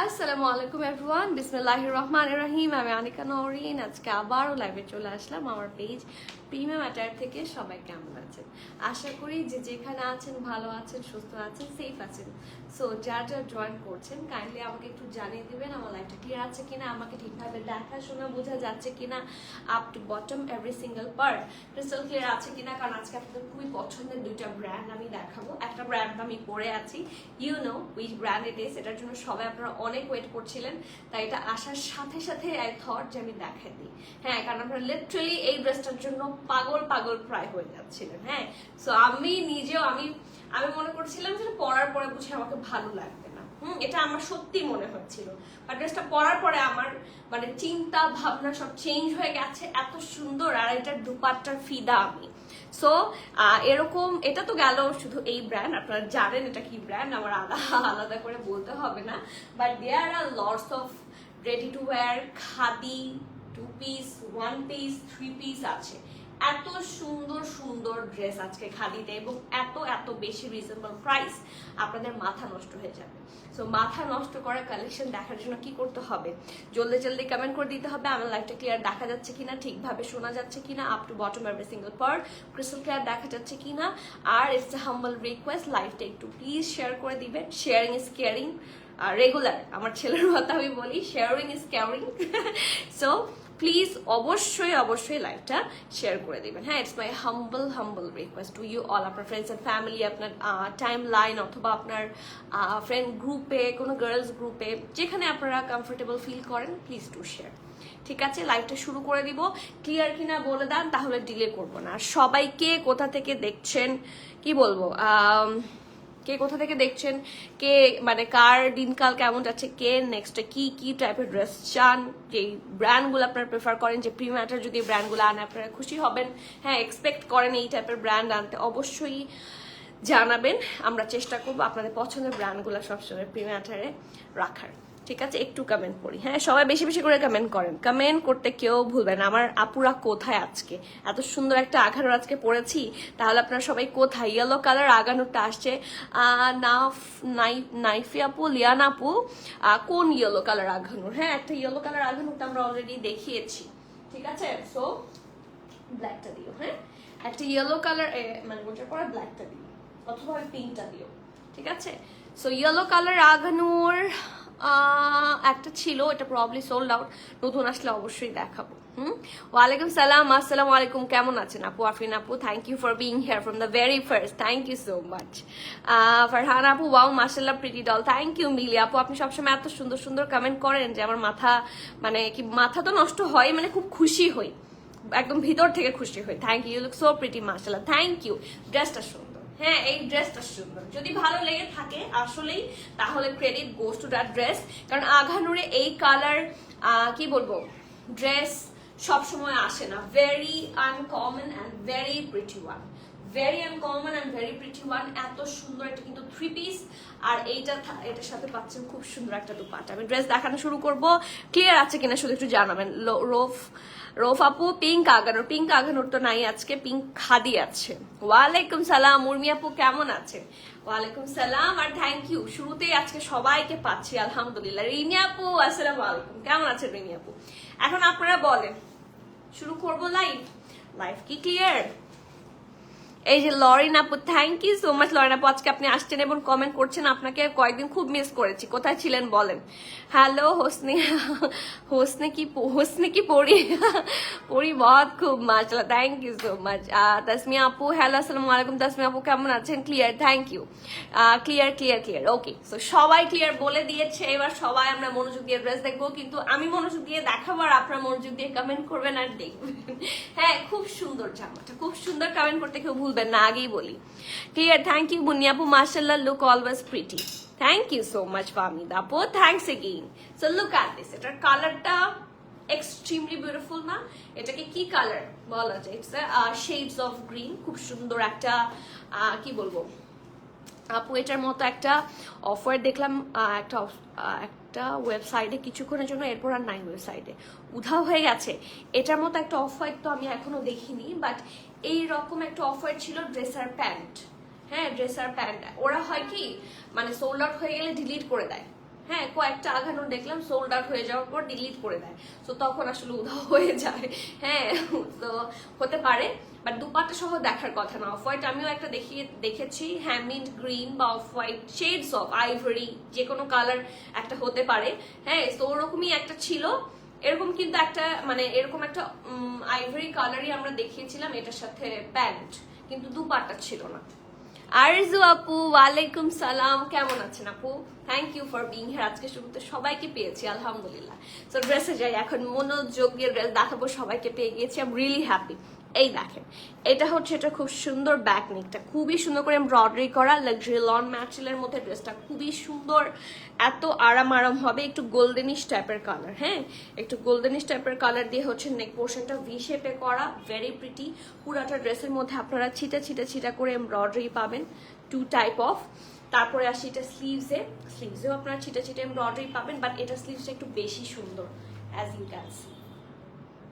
আসসালামু আলাইকুম এভরিওয়ান, বিসমিল্লাহির রহমানির রহিম। আমি আনিকা নওরিন। আজকে আবারও লাইভে চলে আসলাম আমার পেজ প্রিমিয়াম অ্যাটায়ার থেকে। সবাই কেমন আছেন? আশা করি যে যেখানে আছেন ভালো আছেন, সুস্থ আছেন, সেফ আছেন। সো যার জয়েন করছেন কাইন্ডলি আমাকে একটু জানিয়ে দিবেন আমার লাইভটা ক্লিয়ার আছে কিনা, আমাকে ঠিকভাবে দেখাশোনা বোঝা যাচ্ছে কিনা, up to bottom every single part crystal clear আছে কিনা। কারণ আজকে আপনাদের খুবই পছন্দের দুইটা ব্র্যান্ড আমি দেখাবো। একটা ব্র্যান্ড আমি পরে আছি, you know which brand it is. এটার জন্য সবাই আপনারা অনেক ওয়েট করছিলেন, তাই এটা আসার সাথে সাথে আই থট যে আমি দেখাই দিই। হ্যাঁ, কারণ আপনারা লিটারালি এই ড্রেসটার জন্য পাগল পাগল প্রায় হয়ে যাচ্ছিলেন। হ্যাঁ, সো আমি নিজেও আমি মনে করছিলাম যে পরার পরে বুঝে আমাকে ভালো লাগবে না। এটা আমার সত্যি মনে হচ্ছিল, বাট ড্রেসটা পরার পরে আমার মানে চিন্তা ভাবনা সব চেঞ্জ হয়ে গেছে। এত সুন্দর, আর এটার দুপাট্টার ফিদা আমি। সো এরকম, এটা তো গেল শুধু এই ব্র্যান্ড, আপনারা জানেন এটা কি ব্র্যান্ড, আমার আলাদা করে বলতে হবে না। But there are lots of ready to wear khadi 2 piece, 1 piece, 3 piece আছে। এত সুন্দর সুন্দর ড্রেস আজকে খাদিতে, এবং এত এত বেশি রিজনেবল প্রাইস, আপনাদের মাথা নষ্ট হয়ে যাবে। সো মাথা নষ্ট করা কালেকশন দেখার জন্য কি করতে হবে? জলদি জলদি কমেন্ট করে দিতে হবে আমার লাইভটা ক্লিয়ার দেখা যাচ্ছে কিনা, ঠিকভাবে শোনা যাচ্ছে কিনা, up to bottom every single part crystal clear দেখা যাচ্ছে কিনা। আর ইটস এ হাম্বল রিকোয়েস্ট, লাইভটা একটু প্লিজ শেয়ার করে দিবেন। Sharing is caring. রেগুলার আমার ছেলের কথা আমি বলি, sharing is caring. So please অবশ্যই অবশ্যই লাইভটা শেয়ার করে দিবেন। হ্যাঁ, it's my humble request to you all. আপনার ফ্রেন্ডস অ্যান্ড ফ্যামিলি, আপনার টাইম লাইন, অথবা আপনার ফ্রেন্ড গ্রুপে, কোনো গার্লস গ্রুপে, যেখানে আপনারা কমফোর্টেবল ফিল করেন, প্লিজ টু শেয়ার। ঠিক আছে, লাইভটা শুরু করে দিব। ক্লিয়ার কিনা বলে দেন, তাহলে ডিলে করবো না। আর সবাইকে কোথা থেকে দেখছেন, কি বলবো, কে কোথা থেকে দেখছেন, কে মানে কার দিনকাল কেমন যাচ্ছে, কে নেক্সট কি কি টাইপের ড্রেস চান, যে ব্র্যান্ডগুলো আপনারা প্রেফার করেন, যে প্রিমিয়াটার যদি ব্র্যান্ডগুলো আনে আপনারা খুশি হবেন, হ্যাঁ এক্সপেক্ট করেন এই টাইপের ব্র্যান্ড আনতে, অবশ্যই জানাবেন। আমরা চেষ্টা করবো আপনাদের পছন্দের ব্র্যান্ডগুলো সবসময় প্রিমিয়াটারে রাখার। ঠিক আছে, একটু কমেন্ট করি। হ্যাঁ, সবাই বেশি বেশি করে কমেন্ট করেন, কমেন্ট করতে কেউ ভুলবেন। আমার আপুরা কোথায় আজকে? এত সুন্দর একটা আঘানোর আজকে পরেছি, তাহলে আপনারা সবাই কোথায়? ইয়েলো কালার আঘানোরটা আসছে নাইফি আপু, লিয়ান আপু, কোন ইয়েলো কালার আঘানোর? হ্যাঁ, একটা ইয়েলো কালার আঘানোরটা আমরা অলরেডি দেখিয়েছি। ঠিক আছে, সো ব্ল্যাকটা দিও। হ্যাঁ, একটা ইয়েলো কালার মানে ওটার পরে ব্ল্যাকটা দিও, অথবা পিঙ্কটা দিও। ঠিক আছে, সো ইয়েলো কালার আঘানোর একটা ছিল, এটা প্রবলি সোল্ড আউট। নতুন আসলে অবশ্যই দেখাবো। ওয়ালাইকুম সালাম, আসসালামু আলাইকুম। কেমন আছেন আপু? আফরিন আপু, thank you for being here from the very first, thank you so much. Farhan আপু, ওয়াও মাশাআল্লাহ pretty doll, thank you. Mili আপু, আপনি সবসময় এত সুন্দর সুন্দর কমেন্ট করেন যে আমার মাথা, মানে কি মাথা তো নষ্ট হয়, মানে খুব খুশি হই, একদম ভিতর থেকে খুশি হই। Thank you, look so pretty মাশাআল্লাহ, থ্যাংক ইউ। ড্রেসটা সুন্দর, হ্যাঁ এই ড্রেসটা সুন্দর। যদি ভালো লেগে থাকে আসলেই, তাহলে credit goes to that dress. কারণ আঘানুরে এই কালার কি বলবো ড্রেস সবসময় আসে না। Very uncommon and very pretty one, very uncommon and very pretty one. এত সুন্দর, এটা কিন্তু 3 পিস, আর এটার সাথে পাচ্ছেন খুব সুন্দর একটা দুপাট্টা। আমি ড্রেস দেখানো শুরু করব, ক্লিয়ার আছে কিনা শুধু একটু জানাবেন। রোফ আপু, পিঙ্ক আগানোর তো নাই আজকে, পিঙ্ক খাদি আছে। ওয়ালাইকুম সালাম উর্মি আপু, কেমন আছেন? ওয়ালাইকুম সালাম, আর থ্যাংক ইউ। শুরুতেই আজকে সবাইকে পাচ্ছি আলহামদুলিল্লাহ। রিনি আপু, আসসালামু আলাইকুম, কেমন আছেন রিনি আপু? এখন আপনারা বলেন, শুরু করবো লাইভ কি ক্লিয়ার? এই যে লরিন আপু, থ্যাংক ইউ সো মাচ। লরিন আপু, আজকে আপনি আসছেন এবং কমেন্ট করছেন, আপনাকে কয়েকদিন খুব মিস করেছি। কোথায় ছিলেন বলেন? হ্যালো হোসনে কি পড়ি বহুত খুব মাশাআল্লাহ, thank you so much. Tasmia আপু, হ্যালো আসসালামু আলাইকুম। তাসমিয়া আপু কেমন আছেন? Clear, thank you. Clear okay. So সবাই ক্লিয়ার বলে দিয়েছে, এবার সবাই আমরা মনোযোগ দিয়ে ড্রেস দেখবো, কিন্তু আমি মনোযোগ দিয়ে দেখাবো আর আপনারা মনোযোগ দিয়ে কমেন্ট করবেন আর দেখবেন। হ্যাঁ, খুব সুন্দর জামাটা, খুব সুন্দর। কমেন্ট করতে কেউ ভুলবেন না, আগেই বলি। ক্লিয়ার, থ্যাংক ইউ বুনি আপু, মাশাআল্লাহ look always pretty, thank you so much. Fahmida আপু, thanks again. So look at this, এটার কালারটা এক্সট্রিমলি বিউটিফুল না? এটাকে কি কালার বলা যায়? It's shades of green. খুব সুন্দর একটা কি বলবো আপু, এটার মতো একটা অফার দেখলাম একটা ওয়েবসাইটে কিছুক্ষণের জন্য, এরপর আর নাই, ওয়েবসাইটে উধাও হয়ে গেছে। এটার মতো একটা অফার তো আমি এখনো দেখিনি, বাট এই রকম একটা অফার ছিল ড্রেসার প্যান্ট। হ্যাঁ, ড্রেসার প্যান্ট ওরা হয় কি, মানে সোল্ড আউট হয়ে গেলে ডিলিট করে দেয়। হ্যাঁ, কয়েকটা আঘানো দেখলাম সোল্ড আউট হয়ে যাওয়ার পর ডিলিট করে দেয়, তো তখন আসলে উধাও হয়ে যায়। হ্যাঁ, তো হতে পারে, বাট দুপাট্টা সহ দেখার কথা না। অফ হোয়াইট আমিও একটা দেখেছি, হ্যাঁ, মিন্ট গ্রিন বা off white, shades of ivory, যে কোনো কালার একটা হতে পারে। হ্যাঁ, তো ওরকমই একটা ছিল, এরকম কিন্তু একটা মানে এরকম একটা আইভরি কালারই আমরা দেখিয়েছিলাম এটার সাথে প্যান্ট, কিন্তু দুপাট্টা ছিল না। আরজু আপু, ওয়ালাইকুম সালাম, কেমন আছেন আপু? Thank you for being here. আজকে শুরুতে সবাইকে পেয়েছি আলহামদুলিল্লাহ। সো ড্রেসে যাই এখন, মনোযোগের ড্রেস দেখাবো, সবাইকে পেয়ে গিয়েছি, আই এম রিয়েলি হ্যাপি। এই দেখেন, এটা হচ্ছে, এটা খুব সুন্দর ব্যাক নেকটা, খুবই সুন্দর করে এমব্রয়ডারি করা, লাক্সারি লন ম্যাটেরিয়ালের মধ্যে ড্রেসটা খুবই সুন্দর, এত আরাম হবে। একটু গোল্ডেনিশ টাইপের কালার, হ্যাঁ, একটু গোল্ডেনিশ টাইপের কালার দিয়ে হচ্ছে নেক পোর্শনটা ভি শেপে করা, ভেরি প্রিটি। পুরাটা ড্রেসের মধ্যে আপনারা ছিটা করে এমব্রয়ডারি পাবেন, টু টাইপ অফ। তারপরে আসি এটা স্লিভসেও আপনারা ছিটা এমব্রয়ডারি পাবেন, বাট এটা স্লিভসটা একটু বেশি সুন্দর, অ্যাজ ইউ ক্যান সি,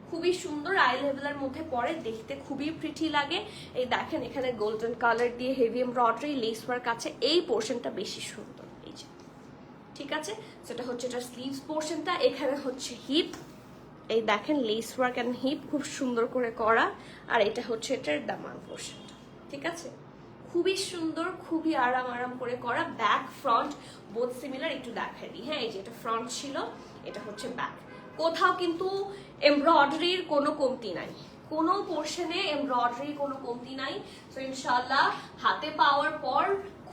খুবই সুন্দর, আই লেভেলের মধ্যে পরে, দেখতে খুবই প্রিটি লাগে। এই দেখেন, এখানে গোল্ডেন কালার দিয়ে হেভি এমব্রয়ডারি, লেস ওয়ার্ক আছে, এই পোর্শনটা বেশি সুন্দর, এই যে, ঠিক আছে। সেটা হচ্ছে এটা স্লিভস পোর্শনটা। এখানে হচ্ছে হিপ, এই দেখেন লেস ওয়ার্ক অ্যান্ড হিপ খুব সুন্দর করে করা, আর এটা হচ্ছে এটার দামান পোর্শনটা, ঠিক আছে, খুবই সুন্দর, খুবই আরাম করে করা। ব্যাক ফ্রন্ট বোথ সিমিলার, একটু দেখাই দিই। হ্যাঁ, এই যে এটা ফ্রন্ট ছিল, এটা হচ্ছে ব্যাক। কোথাও কিন্তু এমব্রয়ডারির কোনো কমতি নাই, কোনো পোর্শনে এমব্রয়ডারির কোনো কমতি নাই। তো ইনশাল্লাহ হাতে পাওয়ার পর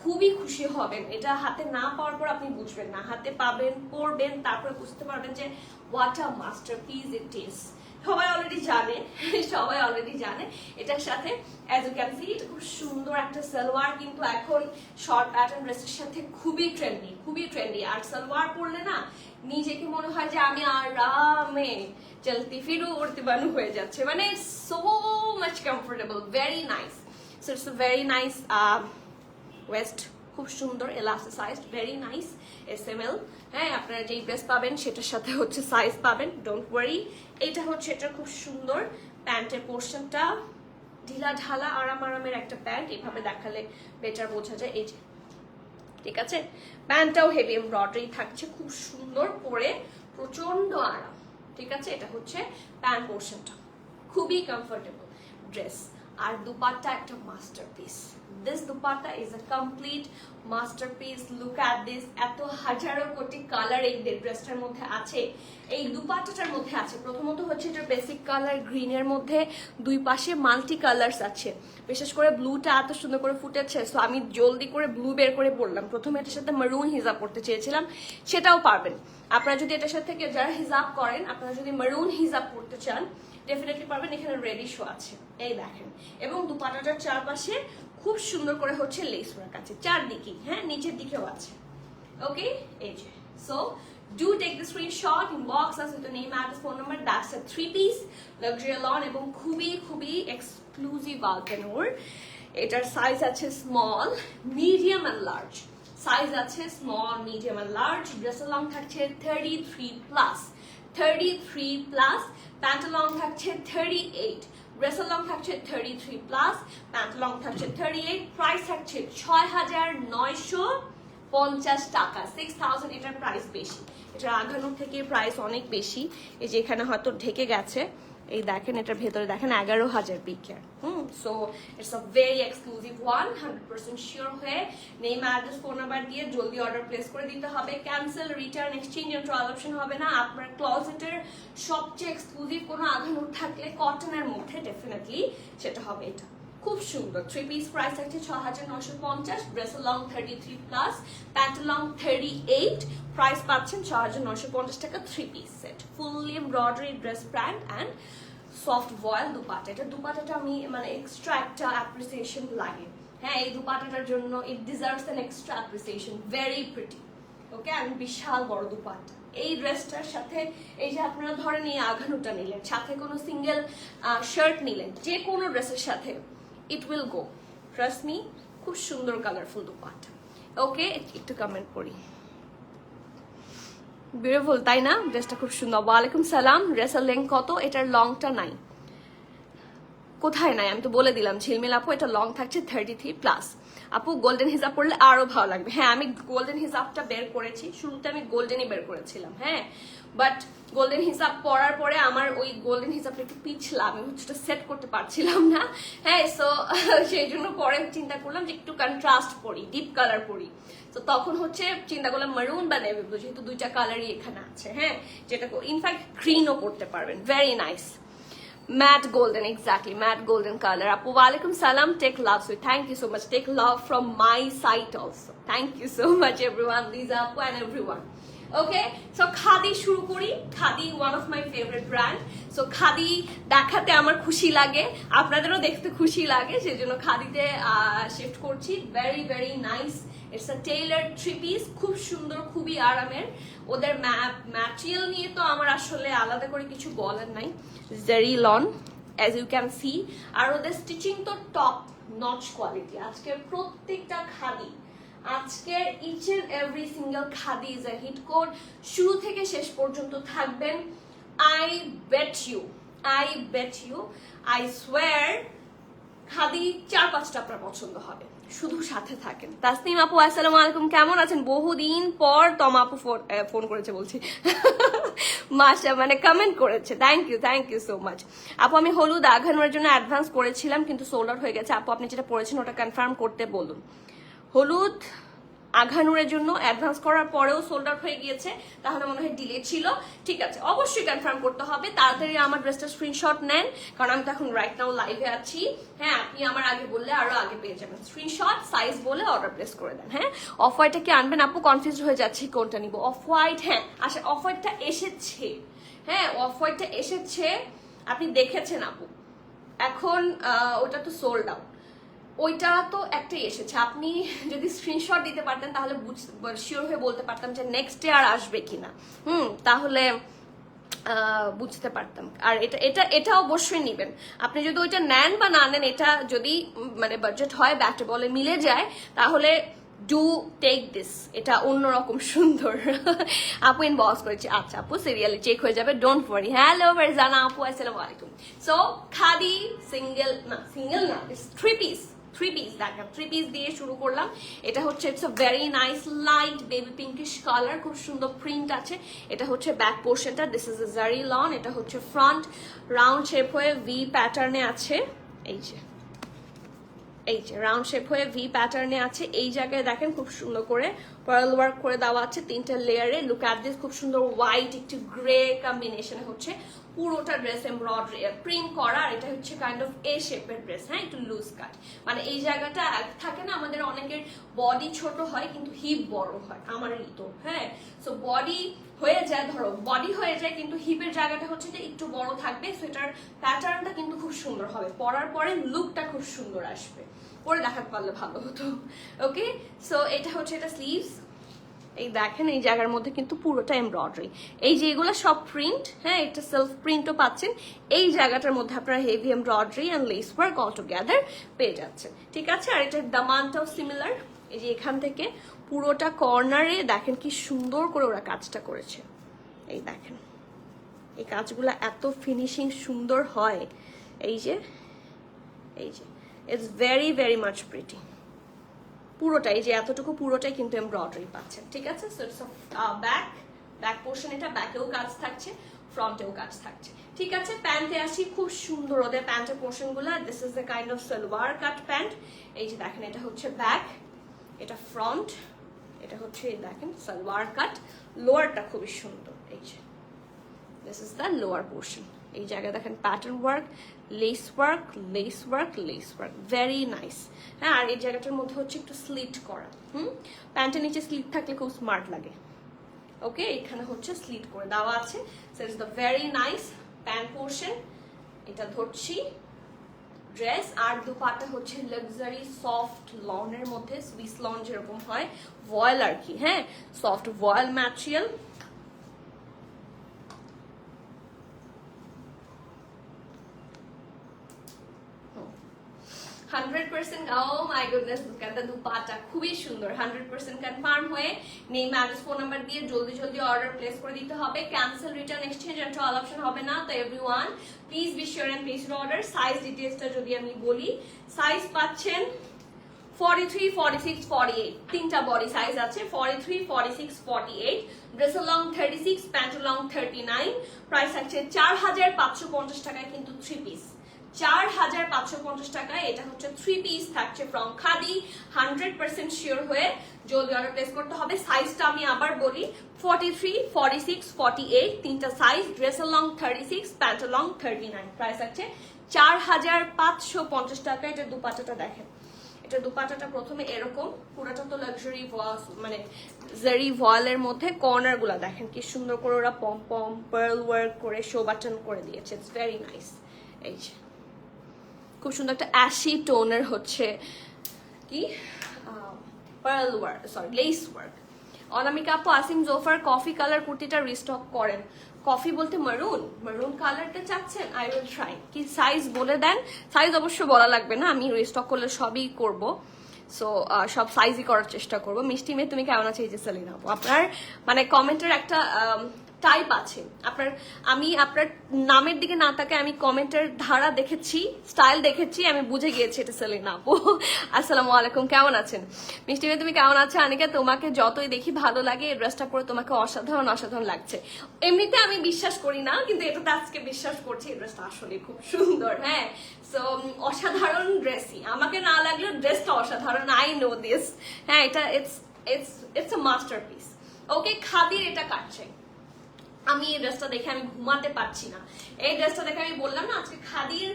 খুবই খুশি হবেন। এটা হাতে না পাওয়ার পর আপনি বুঝবেন না, হাতে পাবেন, পরবেন, তারপরে বুঝতে পারবেন যে what a masterpiece it is. সবাই অলরেডি জানে এটার সাথে, অ্যাজ ইউ ক্যান সি, এটা খুব সুন্দর একটা সালোয়ার, কিন্তু এখন শর্ট প্যাটার্ন ড্রেসের সাথে খুবই ট্রেন্ডি। আর সালোয়ার পরলে না নিজেকে মনে হয় যে আমি আরামে চলতি ফিরু উড়তি বানু হয়ে যাচ্ছে, মানে so much comfortable, very nice. So it's very nice West, খুব সুন্দর এলাস্টিসাইজড, ভেরি নাইস SML। হ্যাঁ, আপনারা যেই ড্রেস পাবেন সেটার সাথে হচ্ছে সাইজ পাবেন, ডোন্ট ওয়ারি। এটা হচ্ছে এটা খুব সুন্দর প্যান্টের পোর্শনটা, ঢিলা ঢালা আরামের একটা প্যান্ট, এভাবে দেখালে বেটার বোঝা যায়, এই যে, ঠিক আছে। প্যান্টটাও হেভি এমব্রয়ডারি থাকছে, খুব সুন্দর পরে, প্রচন্ড আরাম, ঠিক আছে। এটা হচ্ছে প্যান্ট পোর্শনটা, খুবই কমফোর্টেবল ড্রেস। আর দুপাট্টা একটা masterpiece, this dupatta is a complete masterpiece. Look at this, এত হাজারো কোটি কালার এই ড্রেসটার মধ্যে আছে, এই দুপাট্টাটার মধ্যে আছে। প্রথমত হচ্ছে এটা বেসিক কালার গ্রিনের মধ্যে, দুই পাশে মাল্টি কালার্স আছে, বিশেষ করে ব্লুটা এত সুন্দর করে ফুটেছে, সো আমি জলদি করে ব্লু বের করে পড়লাম। প্রথমে এটার সাথে মারুন হিজাব পড়তে চেয়েছিলাম, সেটাও পারবেন আপনারা যদি এটার সাথে যারা হিজাব করেন, আপনারা যদি মারুন হিজাব পড়তে চান ডেফিনেটলি পারবেন। এখানে রেডি শো আছে, এই দেখেন, এবং দুপাট্টাটার চারপাশে খুব সুন্দর করে হচ্ছে লেস ওয়ার্ক আছে চারদিকে, হ্যাঁ, নিচের দিকেও আছে, ওকে, এই যে। So do take the screenshot, inbox us with the name, address, phone number. That's a 3-piece luxury alone এবং খুবই এক্সক্লুসিভ আলপেনোর। এটার সাইজ আছে small, medium and large, size আছে small, medium and large. Dress long থাকছে 33+, pant long থাকছে 38, dress long থাকছে 33+, pant long থাকছে 38, price থাকছে 6,950 টাকা, 6,000। এটার প্রাইস বেশি, এটার আঘানোর থেকে প্রাইস অনেক বেশি। এই যে এখানে হয়তো ঢেকে গেছে, এই দেখেন, এটার ভেতরে দেখেন 11,000 পিকের। So it's a very exclusive one. 100% sure হয়ে নেম, অ্যাড্রেস, ফোন নাম্বার দিয়ে জলদি অর্ডার প্লেস করে দিতে হবে। ক্যান্সেল, রিটার্ন, এক্সচেঞ্জ এর ট্রায়াল অপশন হবে না। আপনার ক্লজেটের সবচেয়ে এক্সক্লুসিভ কোনো আঘানোর থাকলে কটনের মধ্যে ডেফিনেটলি সেটা হবে এটা। খুব সুন্দর 3-piece, প্রাইস থাকছে 6,950, dress long 33+, pant long 38, price পাচ্ছেন 6,950 টাকা, 3-piece set, fully embroidery dress, pant and soft voile dupatta. এটা দুপাট্টাটা আমি মানে এক্সট্রা একটা অ্যাপ্রিসিয়েশন লাগে, হ্যাঁ, এই দুপাট্টাটার জন্য it deserves an extra appreciation, very pretty, okay. আমি বিশাল বড় দুপাট্টা এই ড্রেসটার সাথে, এই যে আপনারা ধরেন এই আঘানুটা নিলেন, সাথে কোনো সিঙ্গেল শার্ট নিলেন, যে কোনো ড্রেসের সাথে it will go, trust me, খুব সুন্দর কালারফুল দুপাট্টা, ওকে। একটু কমেন্ট করি, বিউটিফুল, তাই না? ড্রেসটা খুব সুন্দর। ওয়ালাইকুম সালাম। ড্রেসের লেন্থ কত? এটার লংটা নাই, কোথায় নাই, আমি তো বলে দিলাম ঝিলমিল আপু এটা লং থাকছে 33+। আপু গোল্ডেন হিজাব পরলে আরো ভালো লাগবে। হ্যাঁ আমি গোল্ডেন হিজাবটা বের করেছি, শুরুতে আমি গোল্ডেনই বের করেছিলাম, হ্যাঁ বাট গোল্ডেন হিজাব পরার পরে আমার ওই গোল্ডেন হিজাবটা একটু পিছলা, আমি হচ্ছে সেট করতে পারছিলাম না, হ্যাঁ সো সেই জন্য পরে চিন্তা করলাম যে একটু কন্ট্রাস্ট পরি, ডিপ কালার পরি। তো তখন হচ্ছে চিন্তা করলাম মারুন বা নেভি ব্লু, যেহেতু দুইটা কালারই এখানে আছে, হ্যাঁ যেটা ইনফ্যাক্ট গ্রিনও করতে পারবেন, very nice. Matte golden, exactly, matte golden color. Apu, walaikum salam, take love. So thank you so much. Take love from my side also. Thank you so much everyone, Lisa Apu and everyone. Okay, so khadi শুরু করি। Khadi one of my favorite brand. So khadi দেখাতে আমার খুশি লাগে, আপনাদেরও দেখতে খুশি লাগে, সেজন্য খাদিতে শিফট করছি। Very very nice, it's a tailored three piece, খুব সুন্দর, খুবই আরামের। ওদের ম্যাটেরিয়াল নিয়ে তো আমার আসলে আলাদা করে কিছু বলার নাই, very lawn as you can see. আর ওদের স্টিচিং তো টপ নচ কোয়ালিটি। আজকের প্রত্যেকটা খাদি, আজকের each and every single khadi is a hit code. শুরু থেকে শেষ পর্যন্ত থাকবেন। I bet you, I swear khadi 4-5টা আপনার পছন্দ হবে, শুধু সাথে থাকেন। তাসনিম আপু আসসালামু আলাইকুম, কেমন আছেন? বহুদিন পর তমা আপু ফোন করেছে বলছি মাশা, মানে কমেন্ট করেছে, থ্যাংক ইউ সো মাচ। আপু আমি হলুদ আঘানোর জন্য অ্যাডভান্স করেছিলাম কিন্তু সোল্ড আউট হয়ে গেছে। আপু আপনি যেটা পড়েছেন ওটা কনফার্ম করতে বলুন। হলুদ আঘানুরের জন্য অ্যাডভান্স করার পরেও সোল্ড আউট হয়ে গিয়েছে, তাহলে মনে হয় ডিলে ছিল। ঠিক আছে, অবশ্যই কনফার্ম করতে হবে, তাড়াতাড়ি আমার ড্রেসটা স্ক্রিনশট নেন, কারণ আমি তো এখন রাইট নাও লাইভে আছি। হ্যাঁ আপনি আমার আগে বললে আরো আগে পেয়ে যাবেন। স্ক্রিনশট সাইজ বলে অর্ডার প্লেস করে দেন। হ্যাঁ অফ হোয়াইটটা কি আনবেন? আপু কনফিউজ হয়ে যাচ্ছে কোনটা নিব। অফ হোয়াইট, হ্যাঁ আচ্ছা অফ হোয়াইটটা এসেছে, হ্যাঁ অফ হোয়াইটটা এসেছে, আপনি দেখেছেন আপু। এখন ওটা তো সোল্ড আউট, ওইটা তো একটাই এসেছে। আপনি যদি স্ক্রিনশট দিতে পারতেন তাহলে শিওর হয়ে বলতে পারতাম যে নেক্সট ডে আর আসবে কিনা, তাহলে বুঝতে পারতাম। আর এটা অবশ্যই নিবেন। আপনি যদি ওইটা নেন বা না নেন, এটা যদি মানে বাজেট হয়, ব্যাটে বলে মিলে যায়, তাহলে ডু টেক দিস, এটা অন্যরকম সুন্দর। আপু ইনবক্স করেছি, আচ্ছা আপু সিরিয়ালে চেক হয়ে যাবে, ডোন্ট ওয়ারি। হ্যালো জানা আপু আসসালামু আলাইকুম। সো খাদি সিঙ্গেল না, থ্রি পিস দেখেন, থ্রি পিস দিয়ে শুরু করলাম। এটা হচ্ছে it's a very nice light baby pinkish colour, খুব সুন্দর প্রিন্ট আছে। এটা হচ্ছে ব্যাক পোর্শনটা, দিস ইজ আ জারি লন। এটা হচ্ছে ফ্রন্ট রাউন্ড শেপ হয়ে ভি প্যাটার্নে আছে, এই যে রাউন্ড শেপ হয়ে ভি প্যাটার্নে আছে। এই জায়গায় দেখেন খুব সুন্দর করে পার্ল ওয়ার্ক করে দেওয়া আছে 3টা লেয়ারে। লুক অ্যাট দিস, খুব সুন্দর হোয়াইট একটু গ্রে কম্বিনেশনে হচ্ছে পুরোটা ড্রেস এমব্রয়ডারি প্রিন্ট করা। আর এটা হচ্ছে কাইন্ড অফ এ শেপের ড্রেস, হ্যাঁ একটু লুজ কাট, মানে এই জায়গাটা থাকে না আমাদের অনেকের বডি ছোট হয় কিন্তু হিপ বড় হয়, আমারই তো, হ্যাঁ সো বডি হয়ে যায়, ধরো বডি হয়ে যায় কিন্তু হিপের জায়গাটা হচ্ছে যে একটু বড় থাকবে। সো এটার প্যাটার্নটা কিন্তু খুব সুন্দর হবে, পরার পরে লুকটা খুব সুন্দর আসবে, পরে দেখাতে পারলে ভালো হতো। ওকে, সো এটা হচ্ছে এটা স্লিভস। এই দেখেন এই জায়গার মধ্যে কিন্তু পুরোটা এমব্রয়ডারি, এই যে এগুলো সব প্রিন্ট, হ্যাঁ এটা সেলফ প্রিন্টও পাচ্ছেন। এই জায়গাটার মধ্যে আপনারা heavy embroidery and less work all together পেয়ে যাচ্ছেন। ঠিক আছে, আর এটার দামানটাও সিমিলার। এই যে এখান থেকে পুরোটা কর্নারে দেখেন কি সুন্দর করে ওরা কাজটা করেছে। এই দেখেন এই কাজগুলো এত ফিনিশিং সুন্দর হয়, এই যে it's very very much pretty. পুরোটাই যে এতটুকু পুরোটাই কিন্তু এমব্রয়ডারি পাচ্ছেন। ঠিক আছে, সো ইটস ব্যাক পোর্শন, এটা ব্যাকেও কাজ থাকছে, ফ্রন্টেও কাজ থাকছে। ঠিক আছে, প্যান্টে আসি, খুব সুন্দর ওদের প্যান্টের পোর্শন গুলা। This is the kind of salwar cut pant. এই যে দেখেন এটা হচ্ছে ব্যাক, এটা ফ্রন্ট, এটা হচ্ছে দেখেন সালোয়ার কাট। লোয়ারটা খুবই সুন্দর, এই যে this is the lower portion. এই জায়গায় দেখেন pattern work, less work, very nice. হ্যাঁ, আর এই জায়গাটার মধ্যে হচ্ছে একটু স্লিট করা, প্যান্টের নিচে স্লিট থাকলে খুব স্মার্ট লাগে। ওকে, এখানে হচ্ছে স্লিট করে দেওয়া আছে। So it's the very nice pant portion. এটা ধরছি ড্রেস, আর দুপাটা হচ্ছে লাক্সারি সফট লনের মধ্যে, সুইস লন যেরকম হয়, ভয়েল আর কি, হ্যাঁ soft voile material. 100% 100%, oh my goodness, look at the dupatta খুবই সুন্দর। 100% কনফার্ম হয়ে নেম অ্যাড্রেস ফোন নাম্বার দিয়ে জলদি জলদি অর্ডার প্লেস করে দিতে হবে। Cancel, return, exchange and all option হবে না। তো everyone please be sure and place your order. Size ডিটেইলসটা যদি আমি বলি, সাইজ পাচ্ছেন 43, 46, 48, তিনটা বডি সাইজ আছে। 43, 46, 48, dress long 36, pant long 39। Price আছে 4550 টাকায়, কিন্তু 3 পিস 4550 টাকায় এটা হচ্ছে 3 পিস থাকছে ফ্রম খাদি। 100% শিওর হয়ে জলদি অর্ডার প্লেস করতে হবে। সাইজটা আমি আবার বলি, 43, 46, 48, তিনটা size, dress long 36, pant long 39। Price আছে 4550 টাকা। এটা দুপাটাটা দেখেন, এটা দুপাটাটা প্রথমে এরকম, পুরোটা তো লাক্সারি মানে জারি ভয়েলের মধ্যে কর্নার গুলা দেখেন কি সুন্দর করে ওরা পম পম পার্ল ওয়ার্ক করে শো বাটন করে দিয়েছে। It's very nice. এই যে খুব সুন্দর একটা অ্যাশি টোনের হচ্ছে কি pearl work, sorry lace work. Anamika আপু, আসিম জোফার কফি কালার কুর্তিটা রিস্টক করেন। কফি বলতে মারুন, মারুন কালারটা চাচ্ছেন? I will try. কি সাইজ বলে দেন? সাইজ অবশ্য বলা লাগবে না, আমি রিস্টক করলে সবই করব। সো সব সাইজই করার চেষ্টা করবো। মিষ্টি মেয়ে তুমি কেমন আছো? এই যে সেলিনা আপু, আপনার মানে কমেন্টের একটা টাইপ আছে আপনার, আমি আপনার নামের দিকে না তাকে আমি কমেন্টের ধারা দেখেছি, স্টাইল দেখেছি, আমি বুঝে গিয়েছি এটা সেলিনা আপু। আসসালামু আলাইকুম, কেমন আছেন? মিষ্টি মেয়ে তুমি কেমন আছো? আনিকা, তোমাকে যতই দেখি ভালো লাগে, এই ড্রেসটা পরে তোমাকে অসাধারণ অসাধারণ লাগছে। এমনিতে আমি বিশ্বাস করি না, কিন্তু এটাতে আজকে বিশ্বাস করছি, এই ড্রেসটা আসলে খুব সুন্দর। হ্যাঁ, সো অসাধারণ ড্রেসই, আমাকে না লাগলেও ড্রেসটা অসাধারণ। I know this. হ্যাঁ, এটা ইটস আ মাস্টারপিস। ওকে, খাদির এটা কাটছে। আমি এই ড্রেসটা দেখে আমি ঘুমাতে পারছি না। এই ড্রেসটা দেখে আমি বললাম না, আজকে খাদির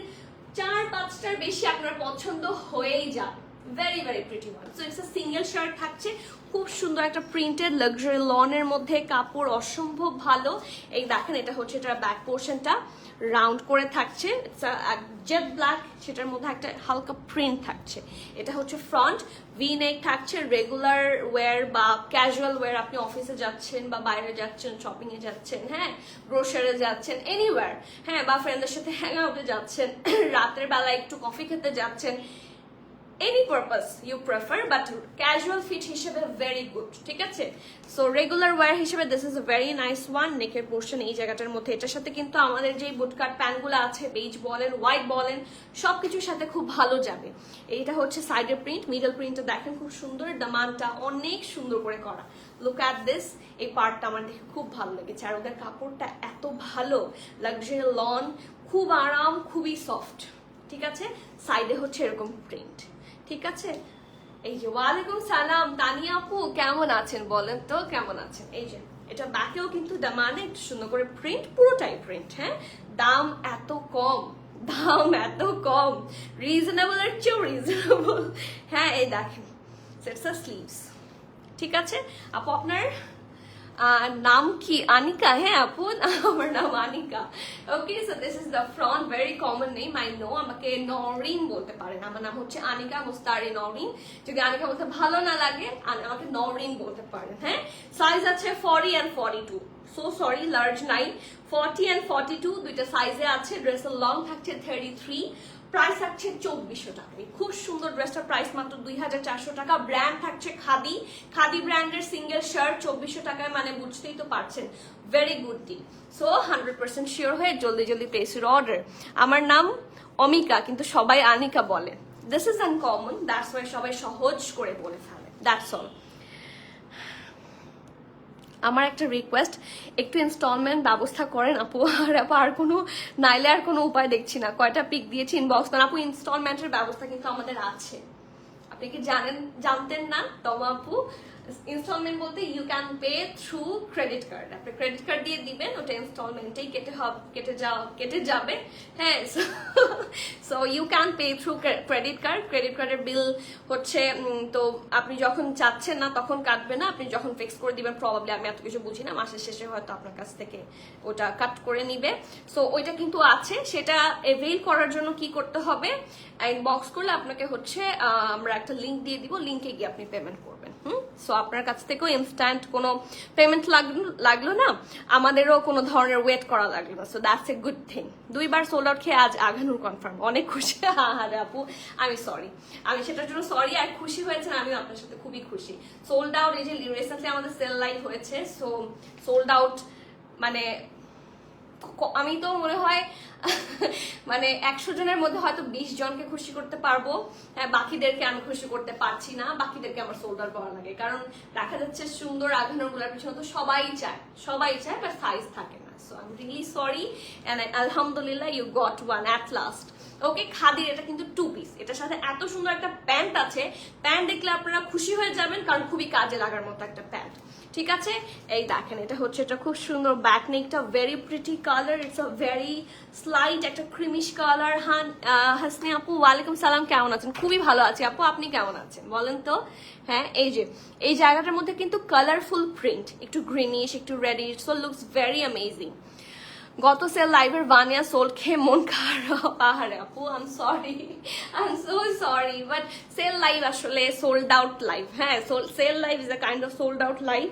4-5টার বেশি আপনার পছন্দ হয়েই যাবে। Very very pretty one. So it's a single shirt থাকছে, খুব সুন্দর একটা প্রিন্টেড লাক্সারি লনের মধ্যে, কাপড় অসম্ভব ভালো। এই দেখেন, এটা হচ্ছে এটার ব্যাক পোর্শনটা রাউন্ড করে থাকছে, জেট ব্ল্যাক, সেটার মধ্যে একটা হালকা প্রিন্ট থাকছে। এটা হচ্ছে ফ্রন্ট, ভি নেক থাকছে। রেগুলার ওয়্যার বা ক্যাজুয়াল ওয়্যার, আপনি অফিসে যাচ্ছেন বা বাইরে যাচ্ছেন, শপিং এ যাচ্ছেন, হ্যাঁ, গ্রোসারে যাচ্ছেন, এনিওয়্যার, হ্যাঁ, বা ফ্রেন্ডদের সাথে হ্যাং আউটে যাচ্ছেন, রাতের বেলা একটু কফি খেতে যাচ্ছেন, any purpose you prefer, but casual fit হিসেবে very good, ঠিক আছে? সো রেগুলার ওয়্যার হিসেবে this is a very nice one. নেকের পোর্শন এই জায়গাটার মধ্যে, এটার সাথে কিন্তু আমাদের যে বুটকাট প্যান্টগুলো আছে, বেজ বলেন, হোয়াইট বলেন, সবকিছুর সাথে খুব ভালো যাবে। এইটা হচ্ছে সাইডের প্রিন্ট, মিডল প্রিন্টটা দেখেন খুব সুন্দর, দামানটা অনেক সুন্দর করে করা। লুক অ্যাট দিস, এই পার্টটা আমার দেখে খুব ভালো লেগেছে। আর ওদের কাপড়টা এত ভালো, লাক্সারি লন, খুব আরাম, খুবই সফট, ঠিক আছে? সাইডে হচ্ছে এরকম প্রিন্ট, ঠিক আছে? এই যে ওয়ালাইকুম সালাম তানিয়া আপু, কেমন আছেন বলেন তো, কেমন আছেন? এই যে এটা ব্যাকেও কিন্তু দামানে একটু সুন্দর করে প্রিন্ট, পুরোটাই প্রিন্ট। হ্যাঁ, দাম এত কম, দাম এত কম, রিজনেবল এর চেয়েও রিজনেবল। হ্যাঁ, এই দেখেন সেটস স্লিভস, ঠিক আছে আপু? আপনার নাম কি? আনিকা? হ্যাঁ আপু, আমার নাম Anika. Okay, so this is the front, very common name, I know. আমাকে নরিন বলতে পারেন, আমার নাম হচ্ছে আনিকা মুস্তারি নরিন। যদি আনিকা বলতে ভালো না লাগে, আমাকে নরিন বলতে পারেন। হ্যাঁ, সাইজ আছে 40 and 42, সো সরি লার্জ নাই, 40 and 42 দুইটা সাইজে আছে। ড্রেসের লং থাকছে 33, প্রাইস থাকছে 2400 টাকা। খুব সুন্দর ড্রেসটার প্রাইস মাত্র 2400 টাকা। ব্র্যান্ড থাকছে খাদি, খাদি ব্র্যান্ডের সিঙ্গেল শার্ট 2400 টাকায়, মানে বুঝতেই তো পারছেন, very good deal. So 100% sure হয়ে জলদি জলদি প্লেস ইউর অর্ডার। আমার নাম অমিকা, কিন্তু সবাই আনিকা বলে। This is uncommon, that's why সবাই সহজ করে বলে ফেলে, দ্যাটস অল। আমার একটা রিকোয়েস্ট, একটু ইনস্টলমেন্ট ব্যবস্থা করেন আপু। আর আপু আর কোনো, নাইলে আর কোনো উপায় দেখছি না। কয়টা পিক দিয়েছি ইনবক্স করেন আপু, ইনস্টলমেন্টের ব্যবস্থা কিন্তু আমাদের আছে। আপনি কি জানতেন না? তবে আপু ইনস্টলমেন্ট বলতে you can pay through credit card. আপনি ক্রেডিট কার্ড দিয়ে দিবেন, ওটা ইনস্টলমেন্টেই কেটে যাবে। হ্যাঁ, so you can pay through credit card. Credit কার্ডের বিল হচ্ছে, তো আপনি যখন চাচ্ছেন না তখন কাটবে না, আপনি যখন ফিক্স করে দিবেন, প্রবাবলি, আমি এত কিছু বুঝি না, মাসের শেষে হয়তো আপনার কাছ থেকে ওটা কাট করে নিবে। সো ওইটা কিন্তু আছে, সেটা এভেইল করার জন্য কি করতে হবে, ইনবক্স করলে আপনাকে হচ্ছে আমরা একটা লিঙ্ক দিয়ে দিব, লিঙ্কে গিয়ে আপনি পেমেন্ট করবেন। সো আপনার কাছ থেকেও ইনস্ট্যান্ট কোনো পেমেন্ট লাগলো না, আমাদেরও কোনো ধরনের ওয়েট করা লাগলো না, so that's a good thing. 2বার সোল্ড আউট খেয়ে আজ আঘানুর কনফার্ম, অনেক খুশি। আরে আপু আমি সরি, আমি সেটার জন্য সরি, আর খুশি হয়েছেন আমি আপনার সাথে খুবই খুশি। সোল্ড আউট, এই যে রিসেন্টলি আমাদের সেল লাইভ হয়েছে, সো সোল্ড আউট মানে আমি তো মনে হয় মানে 100 জনের মধ্যে হয়তো 20 জনকে খুশি করতে পারবো, হ্যাঁ বাকিদেরকে আমি খুশি করতে পারছি না, বাকিদেরকে আমার সোল্ড আউট করা লাগে, কারণ দেখা যাচ্ছে সুন্দর আঘানোর গুলার পিছনে তো সবাই চায় বাট সাইজ থাকে না। So I am really sorry and আলহামদুলিল্লাহ you got one at last. Okay, খাদির এটা কিন্তু 2 পিস, এটার সাথে এত সুন্দর একটা প্যান্ট আছে, প্যান্ট দেখলে আপনারা খুশি হয়ে যাবেন, কারণ খুবই কাজে লাগার মতো একটা প্যান্ট। ঠিক আছে, এই দেখেন এটা হচ্ছে, এটা খুব সুন্দর ব্যাক নেকটা, very pretty colour, it's a very slight একটা ক্রিমিশ কালার। হাসনি আপু ওয়ালাইকুম সালাম, কেমন আছেন? খুবই ভালো আছি আপু, আপনি কেমন আছেন বলেন তো? হ্যাঁ, এই যে এই জায়গাটার মধ্যে কিন্তু কালারফুল প্রিন্ট, একটু গ্রিনিশ একটু reddish, so looks very amazing. গত সেল লাইভের বানিয়া সোল খেয়ে মন খারাপ। আহারে আপু I am so sorry, but sale live আসলে সোল্ড আউট লাইভ। হ্যাঁ, sale live is a kind of sold out live.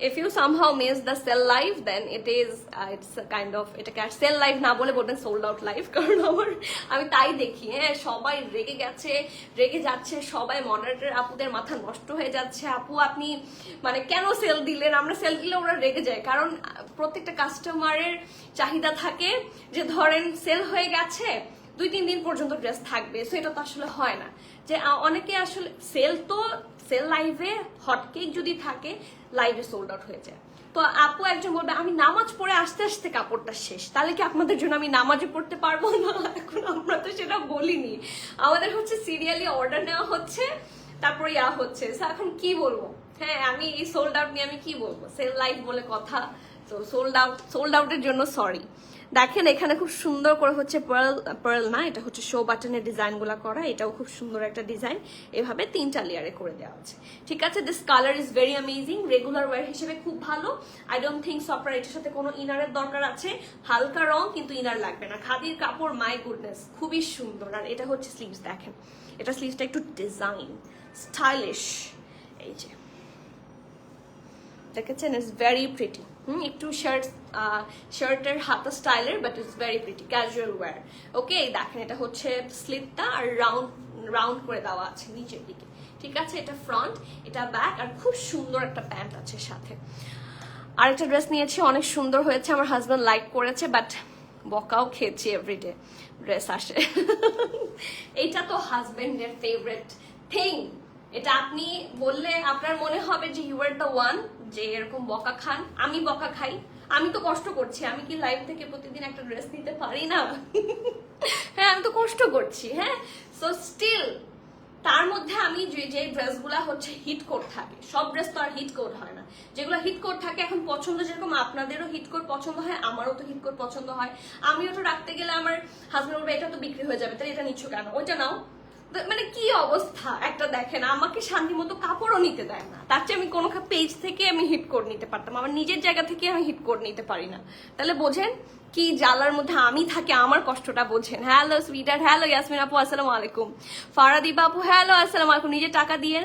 If you somehow miss the sell live, then it's a kind of, এটাকে আর sell live না বলে বলবেন sold out live, কারণ আমি তাই দেখি। হ্যাঁ, সবাই রেগে যাচ্ছে, সবাই মডারেটর আপুদের মাথা নষ্ট হয়ে যাচ্ছে, আপু আপনি মানে কেন সেল দিলেন? আমরা সেল দিলে ওরা রেগে যায়, কারণ প্রত্যেকটা কাস্টমারের চাহিদা থাকে যে ধরেন সেল হয়ে গেছে 2-3 দিন পর্যন্ত ড্রেস থাকবে, সো এটা তো আসলে হয় না। যে অনেকে আসলে সেল লাইভে হটকেক যদি থাকে লাইভে সোল্ড আউট হয়ে যায়। তো আপু একজন বলবে আমি নামাজ পড়ে আস্তে আস্তে কাপড়টা শেষ, তাহলে কি আপনাদের জন্য আমি নামাজে পড়তে পারবো না? এখন আমরা তো সেটা বলিনি, আমাদের হচ্ছে সিরিয়ালি অর্ডার নেওয়া হচ্ছে, তারপরে হচ্ছে। এখন কি বলবো? হ্যাঁ, আমি এই সোল্ড আউট নিয়ে আমি কি বলবো? সেল লাইভ বলে কথা। তো সোল্ড আউটের জন্য সরি। দেখেন এখানে খুব সুন্দর করে হচ্ছে পার্ল না, এটা হচ্ছে শো বাটনের ডিজাইন গুলা করা, এটাও খুব সুন্দর একটা ডিজাইন, এভাবে 3টা লেয়ারে করে দেওয়া আছে। ঠিক আছে, this colour is very amazing, regular wire হিসেবে খুব ভালো। আই ডোন্ট থিঙ্ক সো আপনার এটার সাথে কোনো ইনারের দরকার আছে, হালকা রং কিন্তু ইনার লাগবে না। খাদির কাপড় মাই গুডনেস খুবই সুন্দর। আর এটা হচ্ছে স্লিভস, দেখেন এটা স্লিভসটা একটু ডিজাইন স্টাইলিশ, এই যে দেখেছেন, ইটস ভেরি প্রিটি। একটু শার্টের হাতা স্টাইলের, but it's very pretty casual wear. Okay, দেখেন এটা হচ্ছে স্লিপটা আর রাউন্ড করে দেওয়া আছে নিচের দিকে। ঠিক আছে, এটা ফ্রন্ট, এটা ব্যাক, আর খুব সুন্দর একটা প্যান্ট আছে সাথে। আরেকটা ড্রেস নিয়েছি, অনেক সুন্দর হয়েছে, আমার হাজব্যান্ড লাইক করেছে, বাট বকাও খেয়েছি, এভরিডে ড্রেস আসে। এইটা তো হাজব্যান্ডের ফেভারিট থিং, এটা আপনি বললে আপনার মনে হবে যে ইউ আর দ্য ওয়ান, যে এরকম বকা খান। আমি বকা খাই, আমি তো কষ্ট করছি, আমি কি লাইভ থেকে প্রতিদিন একটা ড্রেস নিতে পারি না? হ্যাঁ, আমি তো কষ্ট করছি। হ্যাঁ, সো স্টিল তার মধ্যে আমি যে ড্রেসগুলা হচ্ছে হিট কোড থাকে, সব ড্রেস তো আর হিট কোড হয় না, যেগুলো হিট কোড থাকে এখন পছন্দ, যেরকম আপনাদেরও হিট কোড পছন্দ হয়, আমারও তো হিট কোড পছন্দ হয়। আমিও তো রাখতে গেলে আমার হাজবেন্ড বলবে এটা তো বিক্রি হয়ে যাবে, তাহলে এটা নিচ্ছ কেন, ওইটা নাও। মানে কি অবস্থা একটা দেখেন, আমাকে শান্তি মতো কাপড়ও নিতে দেয় না। তার চেয়ে আমি কোনো পেজ থেকে আমি হিট কোড নিতে পারতাম, আমার নিজের জায়গা থেকে আমি হিট কোড নিতে পারি না। তাহলে বোঝেন কি জ্বালার মধ্যে আমি থাকি, আমার কষ্টটা বোঝেন। হ্যালো সুইটার, হ্যালো ইয়াসমিন আপু আসসালামু আলাইকুম, ফারাদিবা আপু হ্যালো আসসালামু আলাইকুম। নিজে টাকা দিয়ে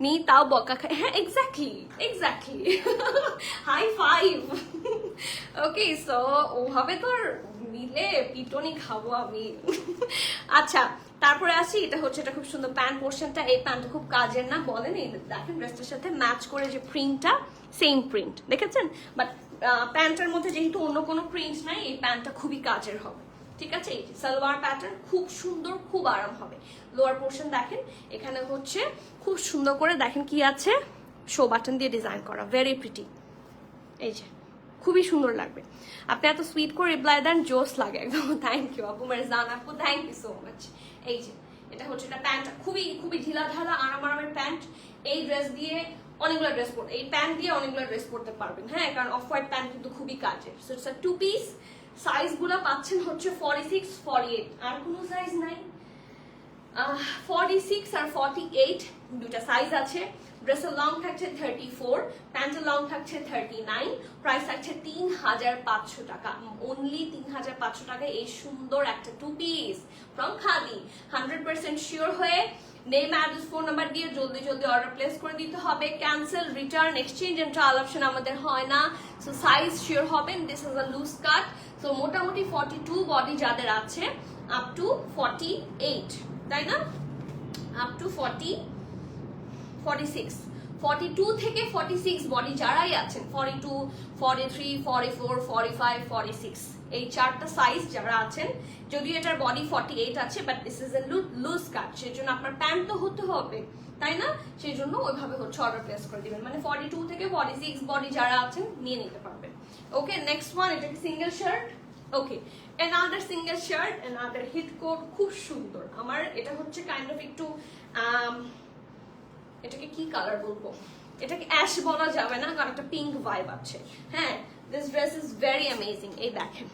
নি তাও বকা খাই। হ্যাঁ, এক্স্যাক্টলি হাই ফাইভ। ওকে, সো ওভাবে তো মিলে পিটনি খাবো আমি। আচ্ছা, তারপরে আসি, এটা হচ্ছে, এটা খুব সুন্দর প্যান্ট পোর্শনটা, এই প্যান্টটা খুব কাজের না বলেন, এই দেখেন ড্রেসটার সাথে ম্যাচ করে যে প্রিন্টটা, সেম প্রিন্ট দেখেছেন, বাট প্যান্টের মধ্যে যেহেতু অন্য কোনো প্রিন্ট নাই, এই প্যান্টটা খুবই কাজের হবে। ঠিক আছে, এই সালোয়ার প্যাটার্ন খুব সুন্দর, খুব আরাম হবে। লোয়ার পোর্শন দেখেন, এখানে হচ্ছে খুব সুন্দর করে দেখেন কি আছে, শো বাটন দিয়ে ডিজাইন করা, ভেরি প্রিটি। এই যে খুবই সুন্দর লাগবে। আপনি এত সুইট করে রিপ্লাই দেন, জোস লাগে একদম। থ্যাংক ইউ আপু, মেরজান আপু, থ্যাংক ইউ সো মাচ। এই যে এটা হচ্ছে, এটা প্যান্ট খুবই ঢিলা ঢালা আরামের প্যান্ট। এই ড্রেস দিয়ে অনেকগুলো ড্রেস পরতে, এই প্যান্ট দিয়ে অনেকগুলো ড্রেস পরতে পারবেন। হ্যাঁ, কারণ অফ হোয়াইট প্যান্ট কিন্তু খুবই কাজের। So it's a 2 piece, size গুলো পাচ্ছেন হচ্ছে 46, 48, আর কোনো সাইজ নাই। 46 আর 48 দুটা সাইজ আছে। ড্রেসের লং থাকছে 34, প্যান্টের লং থাকছে 39, প্রাইস থাকছে 3500 টাকা, অনলি 3500 টাকায় এই সুন্দর একটা 2 পিস ফ্রম খাদি। 100% শিওর হয়ে নেম, অ্যাড্রেস, ফোন নাম্বার দিয়ে জলদি জলদি অর্ডার প্লেস করে দিতে হবে। Cancel, return, exchange and trial option আমাদের হয় না। সো সাইজ শিওর হবেন। This is a loose cut. So মোটামুটি 42 বডি যাদের আছে আপ টু 48, তাই না, আপ টু 46, 42 থেকে 46 বডি যারাই আছেন, 42, 43, 44, 45, 46, এই চারটা সাইজ যারা আছেন, যদিও এটার বডি 48 আছে, but this is a loose cut, সেজন্য আপনার প্যান্ট তো হতে হবে, তাই না, সেই জন্য ওইভাবে হচ্ছে অর্ডার প্লেস করে দিবেন। মানে 42 থেকে 46 বডি যারা আছেন নিয়ে নিতে পারবেন। ওকে, নেক্সট ওয়ান, এটা কি সিঙ্গেল শার্ট? ওকে, another single shirt, another hit coat, খুব সুন্দর। আমার এটা হচ্ছে কাইন্ড অফ একটু এটাকে কি কালার বলবো, এটাকে অ্যাশ বলা যাবে না কারণ একটা পিঙ্ক ভাইব আছে। হ্যাঁ, this dress is very amazing. এই দেখেন,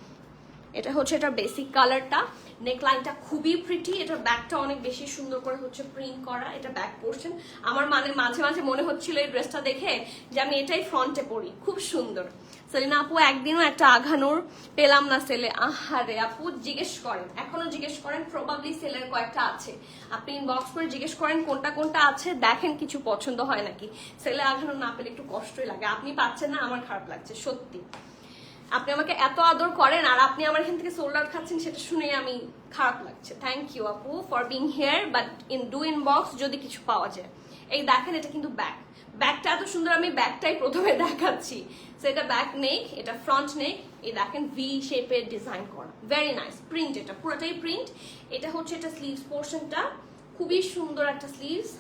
এটা হচ্ছে এটা বেসিক কালারটা, নেকলাইনটা খুবই প্রিটি, এটার ব্যাকটা অনেক বেশি সুন্দর করে হচ্ছে প্রিন্ট করা, এটা ব্যাক পোর্শন। আমার মানে মাঝে মাঝে মনে হচ্ছিল এই ড্রেসটা দেখে যে আমি এটাই ফ্রন্টে পরি, খুব সুন্দর। সেলিনা আপু একদিনও একটা আঘানোর পেলাম না সেলে। আহারে আপু, জিজ্ঞেস করেন, এখনো জিজ্ঞেস করেন, প্রবাবলি সেলের কয়েকটা আছে, আপনি ইনবক্স করে জিজ্ঞেস করেন কোনটা কোনটা আছে, দেখেন কিছু পছন্দ হয় নাকি। সেলে আঘানো না পেলে একটু কষ্টই লাগে, আপনি পাচ্ছেন না, আমার খারাপ লাগছে সত্যি। আপনি আমাকে এত আদর করেন আর আপনি আমার এখান থেকে সোল্ড আউট খাচ্ছেন, সেটা শুনে আমি খারাপ লাগছে। থ্যাংক ইউ আপু for being here, but inbox যদি কিছু পাওয়া যায়। এই দেখেন, এটা কিন্তু ব্যাকটা এত সুন্দর, আমি ব্যাকটাই প্রথমে দেখাচ্ছি। সো এটা ব্যাক নেক, এটা ফ্রন্ট নেক, এই দেখেন ভি শেপের ডিজাইন করা, ভেরি নাইস প্রিন্ট, এটা পুরোটাই প্রিন্ট। এটা হচ্ছে এটা স্লিভস পোর্শনটা, খুবই সুন্দর একটা স্লিভস,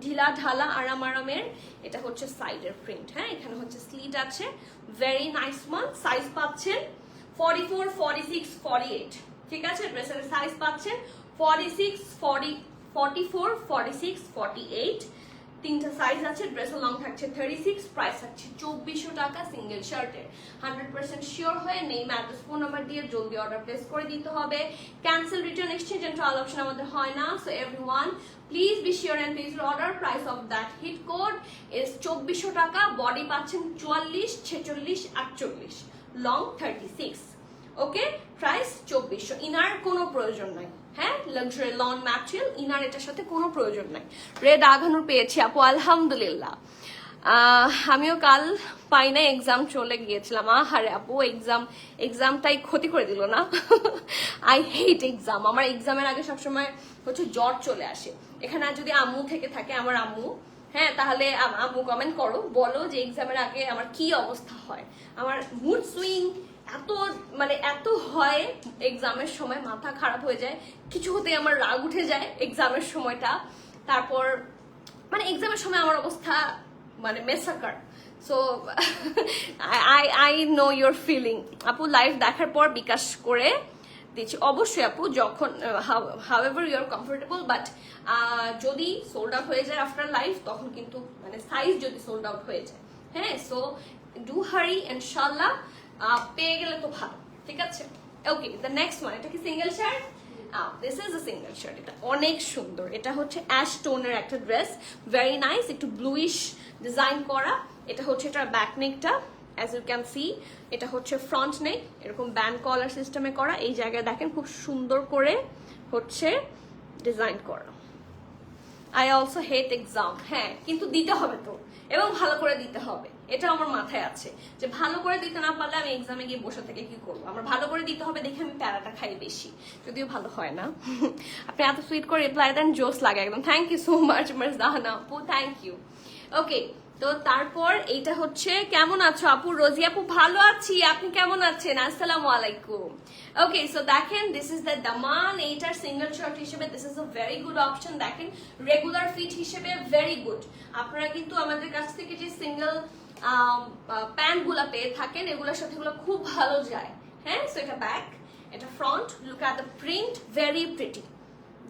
ঢিলা ঢালা আরাম আরামের। এটা হচ্ছে সাইডের প্রিন্ট। হ্যাঁ, এখানে হচ্ছে স্লিট আছে, ভেরি নাইস ওয়ান। সাইজ পাচ্ছেন 44, 46, 48, ঠিক আছে। ড্রেসের সাইজ পাচ্ছেন 46, 40, 44, 46, 48, তিনটা সাইজ আছে। ড্রেসের লং থাকছে 36, প্রাইস থাকছে 2400 টাকা সিঙ্গেল শার্টের। 100% শিওর হয়ে নেম, অ্যাড্রেস, ফোন নাম্বার দিয়ে জলদি অর্ডার প্লেস করে দিতে হবে। Cancel, return, exchange and trial option আমাদের হয় না। So everyone please be sure and please order. Price of that hit code is 2400 টাকা। বডি পাচ্ছেন 44, 46, 48, লং 36। ওকে, প্রাইস 2400। ইনার কোনো প্রয়োজন নাই। হ্যাঁ, লাক্সারি লন ম্যাটেরিয়াল, ইনার এটার সাথে কোনো প্রয়োজন নাই। রেড আঘানোর পেয়েছি আপু, আলহামদুলিল্লাহ। আমিও কাল পাই না, এক্সাম চলে গিয়েছিলাম। আহারে আপু, এক্সামটাই ক্ষতি করে দিল না। I hate exam. আমার এক্সামের আগে সবসময় হচ্ছে জ্বর চলে আসে। এখানে যদি আম্মু থেকে থাকে, আমার আম্মু, হ্যাঁ, তাহলে আম্মু কমেন্ট করো, বলো যে এক্সামের আগে আমার কি অবস্থা হয়। আমার মুড সুইং এত হয় এক্সামের সময়, মাথা খারাপ হয়ে যায়, কিছু হতে আমার রাগ উঠে যায় এক্সামের সময়টা। তারপর এক্সামের সময় আমার অবস্থা massacre. So I know your feeling আপু। লাইভ দেখার পর বিকাশ করে দিচ্ছি অবশ্যই আপু, যখন however you are comfortable. But যদি সোল্ড আউট হয়ে যায় আফটার লাইভ, তখন কিন্তু সাইজ যদি সোল্ড আউট হয়ে যায়, হ্যাঁ, সো ডু হারি, ইনশাল্লাহ পেয়ে গেলে তো ভালো, ঠিক আছে। ওকে, দ্য নেক্সট ওয়ান, এটা কি single shirt? This is a single shirt. এটা অনেক সুন্দর, এটা হচ্ছে অ্যাশ টোনের একটা ড্রেস, ভেরি নাইস, একটু ব্লুইশ ডিজাইন করা। এটা হচ্ছে এটার ব্যাক নেকটা, অ্যাজ ইউ ক্যান সি। এটা হচ্ছে ফ্রন্ট নেক, এরকম ব্যান্ড কলার সিস্টেমে করা। এই জায়গায় দেখেন খুব সুন্দর করে হচ্ছে ডিজাইন করা। I also hate exam. হ্যাঁ, কিন্তু দিতে হবে তো, এবং ভালো করে দিতে হবে, এটা আমার মাথায় আছে যে ভালো করে দিতে না পারলে আমি এক্সামে গিয়ে বসে থেকে কি করবো। আমার ভালো করে দিতে হবে দেখে আমি প্যারাটা খাই বেশি, যদিও ভালো হয় না। আপনি এত সুইট করে রিপ্লাই দেন, জোস লাগে একদম। থ্যাংক ইউ সো মাচ মারজাহানা আপু, থ্যাংক ইউ। ওকে, তো তারপর এইটা হচ্ছে, কেমন আছো আপু? রোজি আপু, ভালো আছি, আপনি কেমন আছেন? আসসালামু আলাইকুম। ওকে, সো দেখেন, দিস ইজ দ্য দামান। এইটার সিঙ্গেল শার্ট হিসেবে this is a very good option. দেখেন, রেগুলার ফিট হিসেবে ভেরি গুড। আপনারা কিন্তু আমাদের কাছ থেকে যে সিঙ্গেল প্যান্ট গুলা পেয়ে থাকেন, এগুলোর সাথে এগুলো খুব ভালো যায়। হ্যাঁ, সো এটা ব্যাক, এটা front, look at the print, very pretty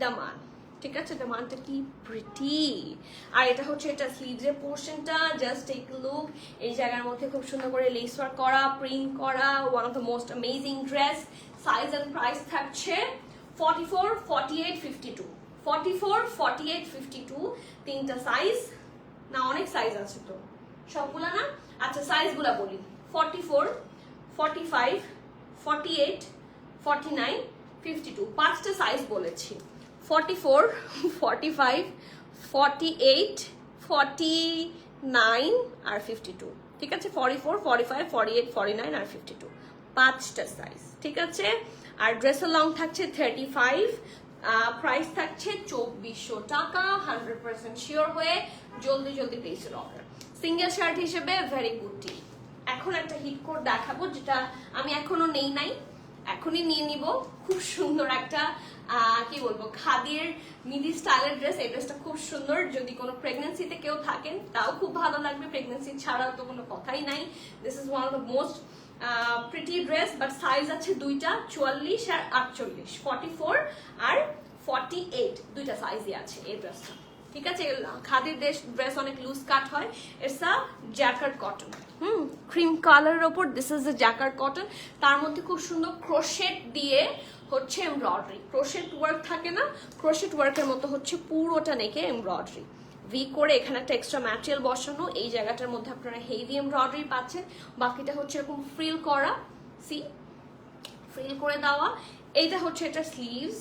দামান, ঠিক আছে। দামানটা কি প্রিটি। আর এটা হচ্ছে এটা স্লিভসের পোর্শনটা, জাস্ট টেক আ লুক। এই জায়গার মধ্যে খুব সুন্দর করে লেস ওয়ার্ক করা, প্রিন্ট করা, one of the most amazing dress. Size and price থাকছে 44, 48, 52, 44, 48, 52, তিনটা সাইজ। না অনেক সাইজ আছে তো, সবগুলা না? আচ্ছা সাইজগুলা বলি, 44, 45, 48, 49, 52, 5টা সাইজ বলেছি। 44, 45, 48, 49 আর 52, ঠিক আছে? 44, 45, 48, 49 আর 52, 5টা সাইজ, ঠিক আছে? আর ড্রেসের লং থাকছে 35, প্রাইস থাকছে 2400 টাকা। 100% শিওর হয়ে জলদি জলদি প্লেসের অর্ডার। সিঙ্গেল শার্ট হিসেবে ভেরি গুড টি। এখন একটা হিট কোট দেখাবো যেটা আমি এখনো নেই নাই, এখনই নিয়ে নিব। খুব সুন্দর একটা কি বলবো, খাদির মিডি স্টাইলের ড্রেস। এই ড্রেসটা খুব সুন্দর, যদি কোনো প্রেগনেন্সিতে কেউ থাকেন তাও খুব ভালো লাগবে, প্রেগনেন্সি ছাড়াও তো কোনো কথাই নাই। This is one of the most pretty dress, but size আছে দুইটা, 44 আর 48, 44 আর 48, দুইটা সাইজই আছে এই ড্রেসটা, ঠিক আছে? খাদির ড্রেস অনেক লুজ কাট হয়। It's a jacquard cotton, cream কালারের ওপর this is A jacquard cotton. তার মধ্যে খুব সুন্দর ক্রোশেট দিয়ে হচ্ছে এমব্রয়ডারি, ক্রোশেট ওয়ার্ক থাকে না, ক্রোশেট ওয়ার্কের মতো হচ্ছে পুরোটা নেকে এমব্রয়ডারি ভি করে, এখানে একটা এক্সট্রা ম্যাটেরিয়াল বসানো। এই জায়গাটার মধ্যে আপনারা হেভি এমব্রয়ডারি পাচ্ছেন, বাকিটা হচ্ছে এরকম ফ্রিল করা, সি ফ্রিল করে দেওয়া। এইটা হচ্ছে এটা স্লিভস,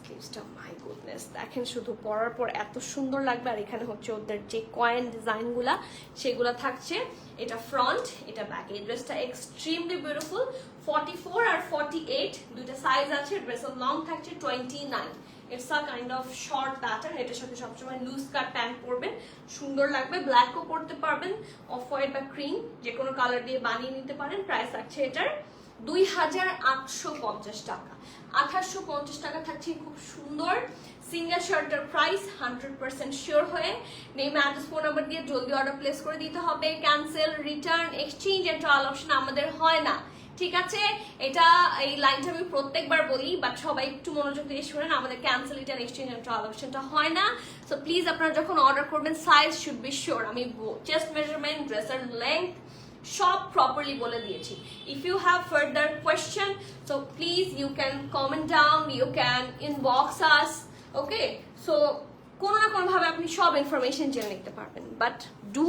স্লিভসটা মাই গুডনেস দেখেন, শুধু পরার পর এত সুন্দর লাগবে। আর এখানে হচ্ছে ওদের যে কয়েন ডিজাইনগুলা সেগুলা থাকছে। এটা ফ্রন্ট, এটা ব্যাক। এই ড্রেসটা এক্সট্রিমলি বিউটিফুল। 44 আর 48 দুইটা সাইজ আছে। ড্রেসের লং থাকছে 29। It's a kind of short pattern. এটার সাথে সবসময় লুজ কাট প্যান্ট পরবেন, সুন্দর লাগবে। ব্ল্যাকও পরতে পারবেন, অফ হোয়াইট বা ক্রিম যে কোনো কালার দিয়ে বানিয়ে নিতে পারেন। প্রাইস থাকছে এটার 2850 টাকা। 2850 টাকা থাকছে খুব সুন্দর সিঙ্গেল শার্টের প্রাইস। 100% শিওর হয়ে নেম, অ্যাড্রেস, ফোন নাম্বার দিয়ে জলদি অর্ডার প্লেস করে দিতে হবে। ক্যান্সেল, রিটার্ন, এক্সচেঞ্জ এর ট্রায়াল অপশন আমাদের হয় না, ঠিক আছে? এটা এই লাইনটা আমি প্রত্যেকবার বলি, বাট সবাই একটু মনোযোগ দিয়ে শুনেন। আমাদের ক্যান্সেল, রিটার্ন, এক্সচেঞ্জ এর ট্রায়াল অপশনটা হয় না। সো প্লিজ আপনারা যখন অর্ডার করবেন সাইজ শুড বি শিওর। আমি চেস্ট মেজারমেন্ট, ড্রেসের লেন্থ সব প্রপারলি বলে দিয়েছি। If you have further question so please you can comment down, you can inbox us, okay? So কোনো না কোনোভাবে আপনি সব ইনফরমেশন জেনে নিতে পারবেন, but do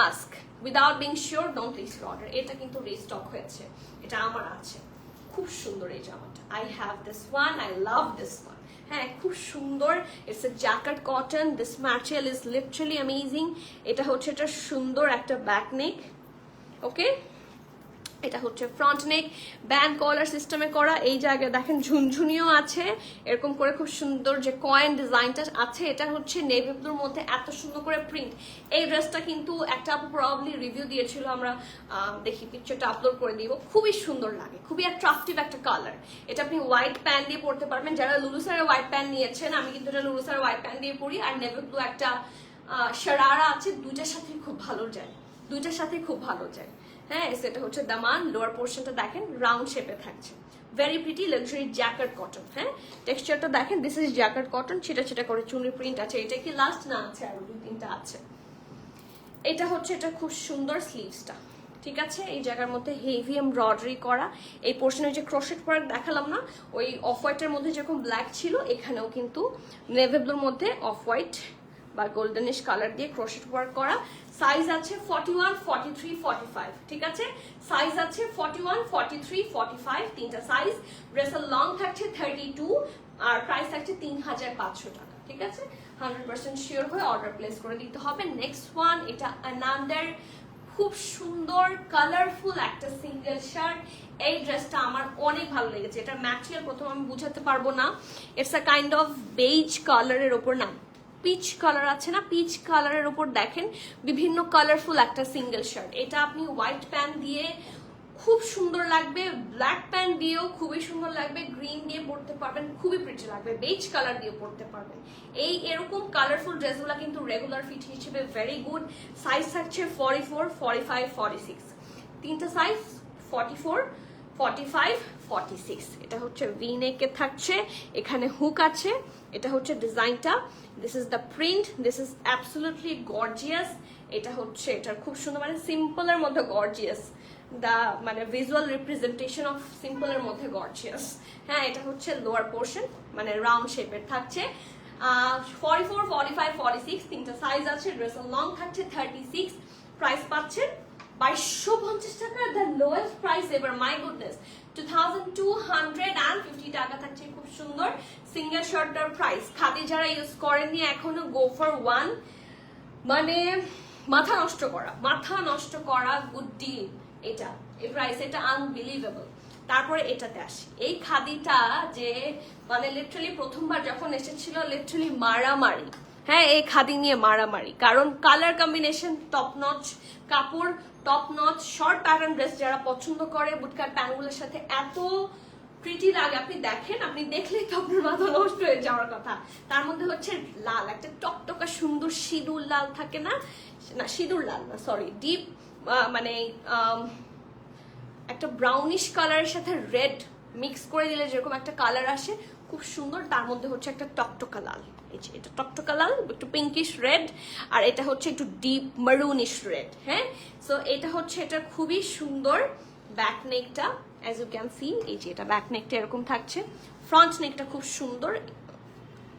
ask without being sure, don't place your order. এটা কিন্তু রিস্টক হয়েছে, এটা আমার আছে। খুব সুন্দর এই জামাটা, I have this one, I love this one. হ্যাঁ, খুব সুন্দর। It's a jacket cotton, this material is literally amazing. এটা হচ্ছে এটা সুন্দর একটা ব্যাক নেক, ওকে? এটা হচ্ছে ফ্রন্ট নেক, ব্যান্ড কলার সিস্টেমে করা। এই জায়গায় দেখেন ঝুনঝুনিও আছে, এরকম করে খুব সুন্দর যে কয়েন ডিজাইনটা আছে। এটা হচ্ছে নেভি ব্লুর মধ্যে এত সুন্দর করে প্রিন্ট। এই ড্রেসটা কিন্তু একটা আপু প্রবাবলি রিভিউ দিয়েছিল, আমরা দেখি পিকচারটা আপলোড করে দিব। খুবই সুন্দর লাগে, খুবই অ্যাট্রাকটিভ একটা কালার। এটা আপনি হোয়াইট প্যান্ট দিয়ে পরতে পারবেন। যারা লুলুসারের হোয়াইট প্যান্ট নিয়েছেন, আমি কিন্তু এটা লুলুসারের হোয়াইট প্যান্ট দিয়ে পরি। আর নেভি ব্লু একটা শারারা আছে, দুইটার সাথে খুব ভালো যায়, দুইটার সাথে খুব ভালো যায়। হ্যাঁ, সেটা হচ্ছে দামান। লোয়ার পোর্শনটা দেখেন রাউন্ড শেপে থাকছে, very pretty luxury jacket cotton. হ্যাঁ, টেক্সচারটা দেখেন, দিস ইজ জ্যাকেট কটন। ছেটা ছেটা করে চুনি প্রিন্ট আছে। এটা কি লাস্ট না আছে আরো 2-3টা আছে। এটা হচ্ছে এটা খুব সুন্দর স্লিভসটা, ঠিক আছে? এই জায়গার মধ্যে হেভি এমব্রয়ডারি করা। এই পোর্শনে যে ক্রোশেট ওয়ার্ক দেখালাম না, ওই অফ হোয়াইটের মধ্যে যেরকম ব্ল্যাক ছিল, এখানেও কিন্তু নেভি ব্লুর মধ্যে অফ হোয়াইট বা গোল্ডেনিশ কালার দিয়ে ক্রোশেট ওয়ার্ক করা। সাইজ আছে 41, 43, 45, ঠিক আছে? সাইজ আছে 41, 43, 45, তিনটা সাইজ। ড্রেসের লং থাকছে 32 আর প্রাইস থাকছে 3500 টাকা, ঠিক আছে? 100% শিওর হয়ে অর্ডার প্লেস করে দিতে হবে। নেক্সট ওয়ান, এটা আনান্দার খুব সুন্দর কালারফুল একটা সিঙ্গেল শার্ট। এই ড্রেসটা আমার অনেক ভালো লেগেছে। এটা ম্যাটেরিয়াল প্রথম আমি বুঝাতে পারবো না, it's a kind of beige কালারের ওপর, না পিচ কালার আছে না, পিচ কালারের উপর দেখেন বিভিন্ন কালারফুল একটা সিঙ্গেল শার্ট। এটা আপনি হোয়াইট প্যান্ট দিয়ে খুব সুন্দর লাগবে, ব্ল্যাক প্যান্ট দিয়েও খুবই সুন্দর লাগবে, গ্রিন দিয়ে পরতে পারবেন, খুবই প্রিটি লাগবে, বেজ কালার দিয়ে পরতে পারবেন। এরকম কালারফুল ড্রেসগুলো কিন্তু রেগুলার ফিট হিসেবে ভেরি গুড। সাইজ থাকছে 44, 45, 46, তিনটা সাইজ 44, 45, 46। এটা হচ্ছে ভি নেকে থাকছে, এখানে হুক আছে। এটা হচ্ছে ডিজাইনটা, this is the print, this is absolutely gorgeous. এটা হচ্ছে এটার খুব সুন্দর, মানে সিম্পলের মধ্যে গর্জিয়াস, দা মানে ভিজুয়াল রিপ্রেজেন্টেশন অফ সিম্পলের মধ্যে গর্জিয়াস। হ্যাঁ, এটা হচ্ছে লোয়ার পোর্শন, মানে রাউন্ড শেপের থাকছে। 44, 45, 46 তিনটা সাইজ। সাইজ আছে, ড্রেসের লং থাকছে 36, প্রাইস পাচ্ছেন 2250 টাকা, the lowest price ever, my goodness 2250 টাকা থাকছে। খুব সুন্দর সিঙ্গেল শার্টের প্রাইস। খাদি যারা ইউজ করেননি এখনো, গো ফর ওয়ান, মানে মাথা নষ্ট করা গুড ডিল এটা, এই প্রাইস, এটা আনবিলিভেবল। তারপরে এটাতে আসি, এই খাদিটা যে মানে লিটারালি প্রথমবার যখন এসেছিল লিটারালি মারামারি, হ্যাঁ এই খাদি নিয়ে মারামারি, কারণ কালার কম্বিনেশন টপ নচ, কাপড় top notch, short pattern dress যারা পছন্দ করে বুটকাট প্যান্টগুলোর সাথে এত প্রিটি লাগে, আপনি দেখেন, আপনি দেখলেই তো আপনার মাথা নষ্ট হয়ে যাওয়ার কথা। তার মধ্যে হচ্ছে লাল, একটা টকটকা সুন্দর সিঁদুর লাল থাকে না, সিঁদুর লাল না সরি, ডিপ মানে একটা ব্রাউনিশ কালারের সাথে রেড মিক্স করে দিলে যেরকম একটা কালার আসে, খুব সুন্দর। তার মধ্যে হচ্ছে একটা টকটকা লাল, এই যে এটা টকটকা লাল, একটু পিঙ্কিশ রেড, আর এটা হচ্ছে একটু ডিপ মারুনিশ রেড। হ্যাঁ, সো এটা হচ্ছে এটা খুবই সুন্দর। ব্যাক নেকটা অ্যাজ ইউ ক্যান সি, এই যে এটা ব্যাক নেকটা এরকম থাকছে, ফ্রন্ট নেকটা খুব সুন্দর,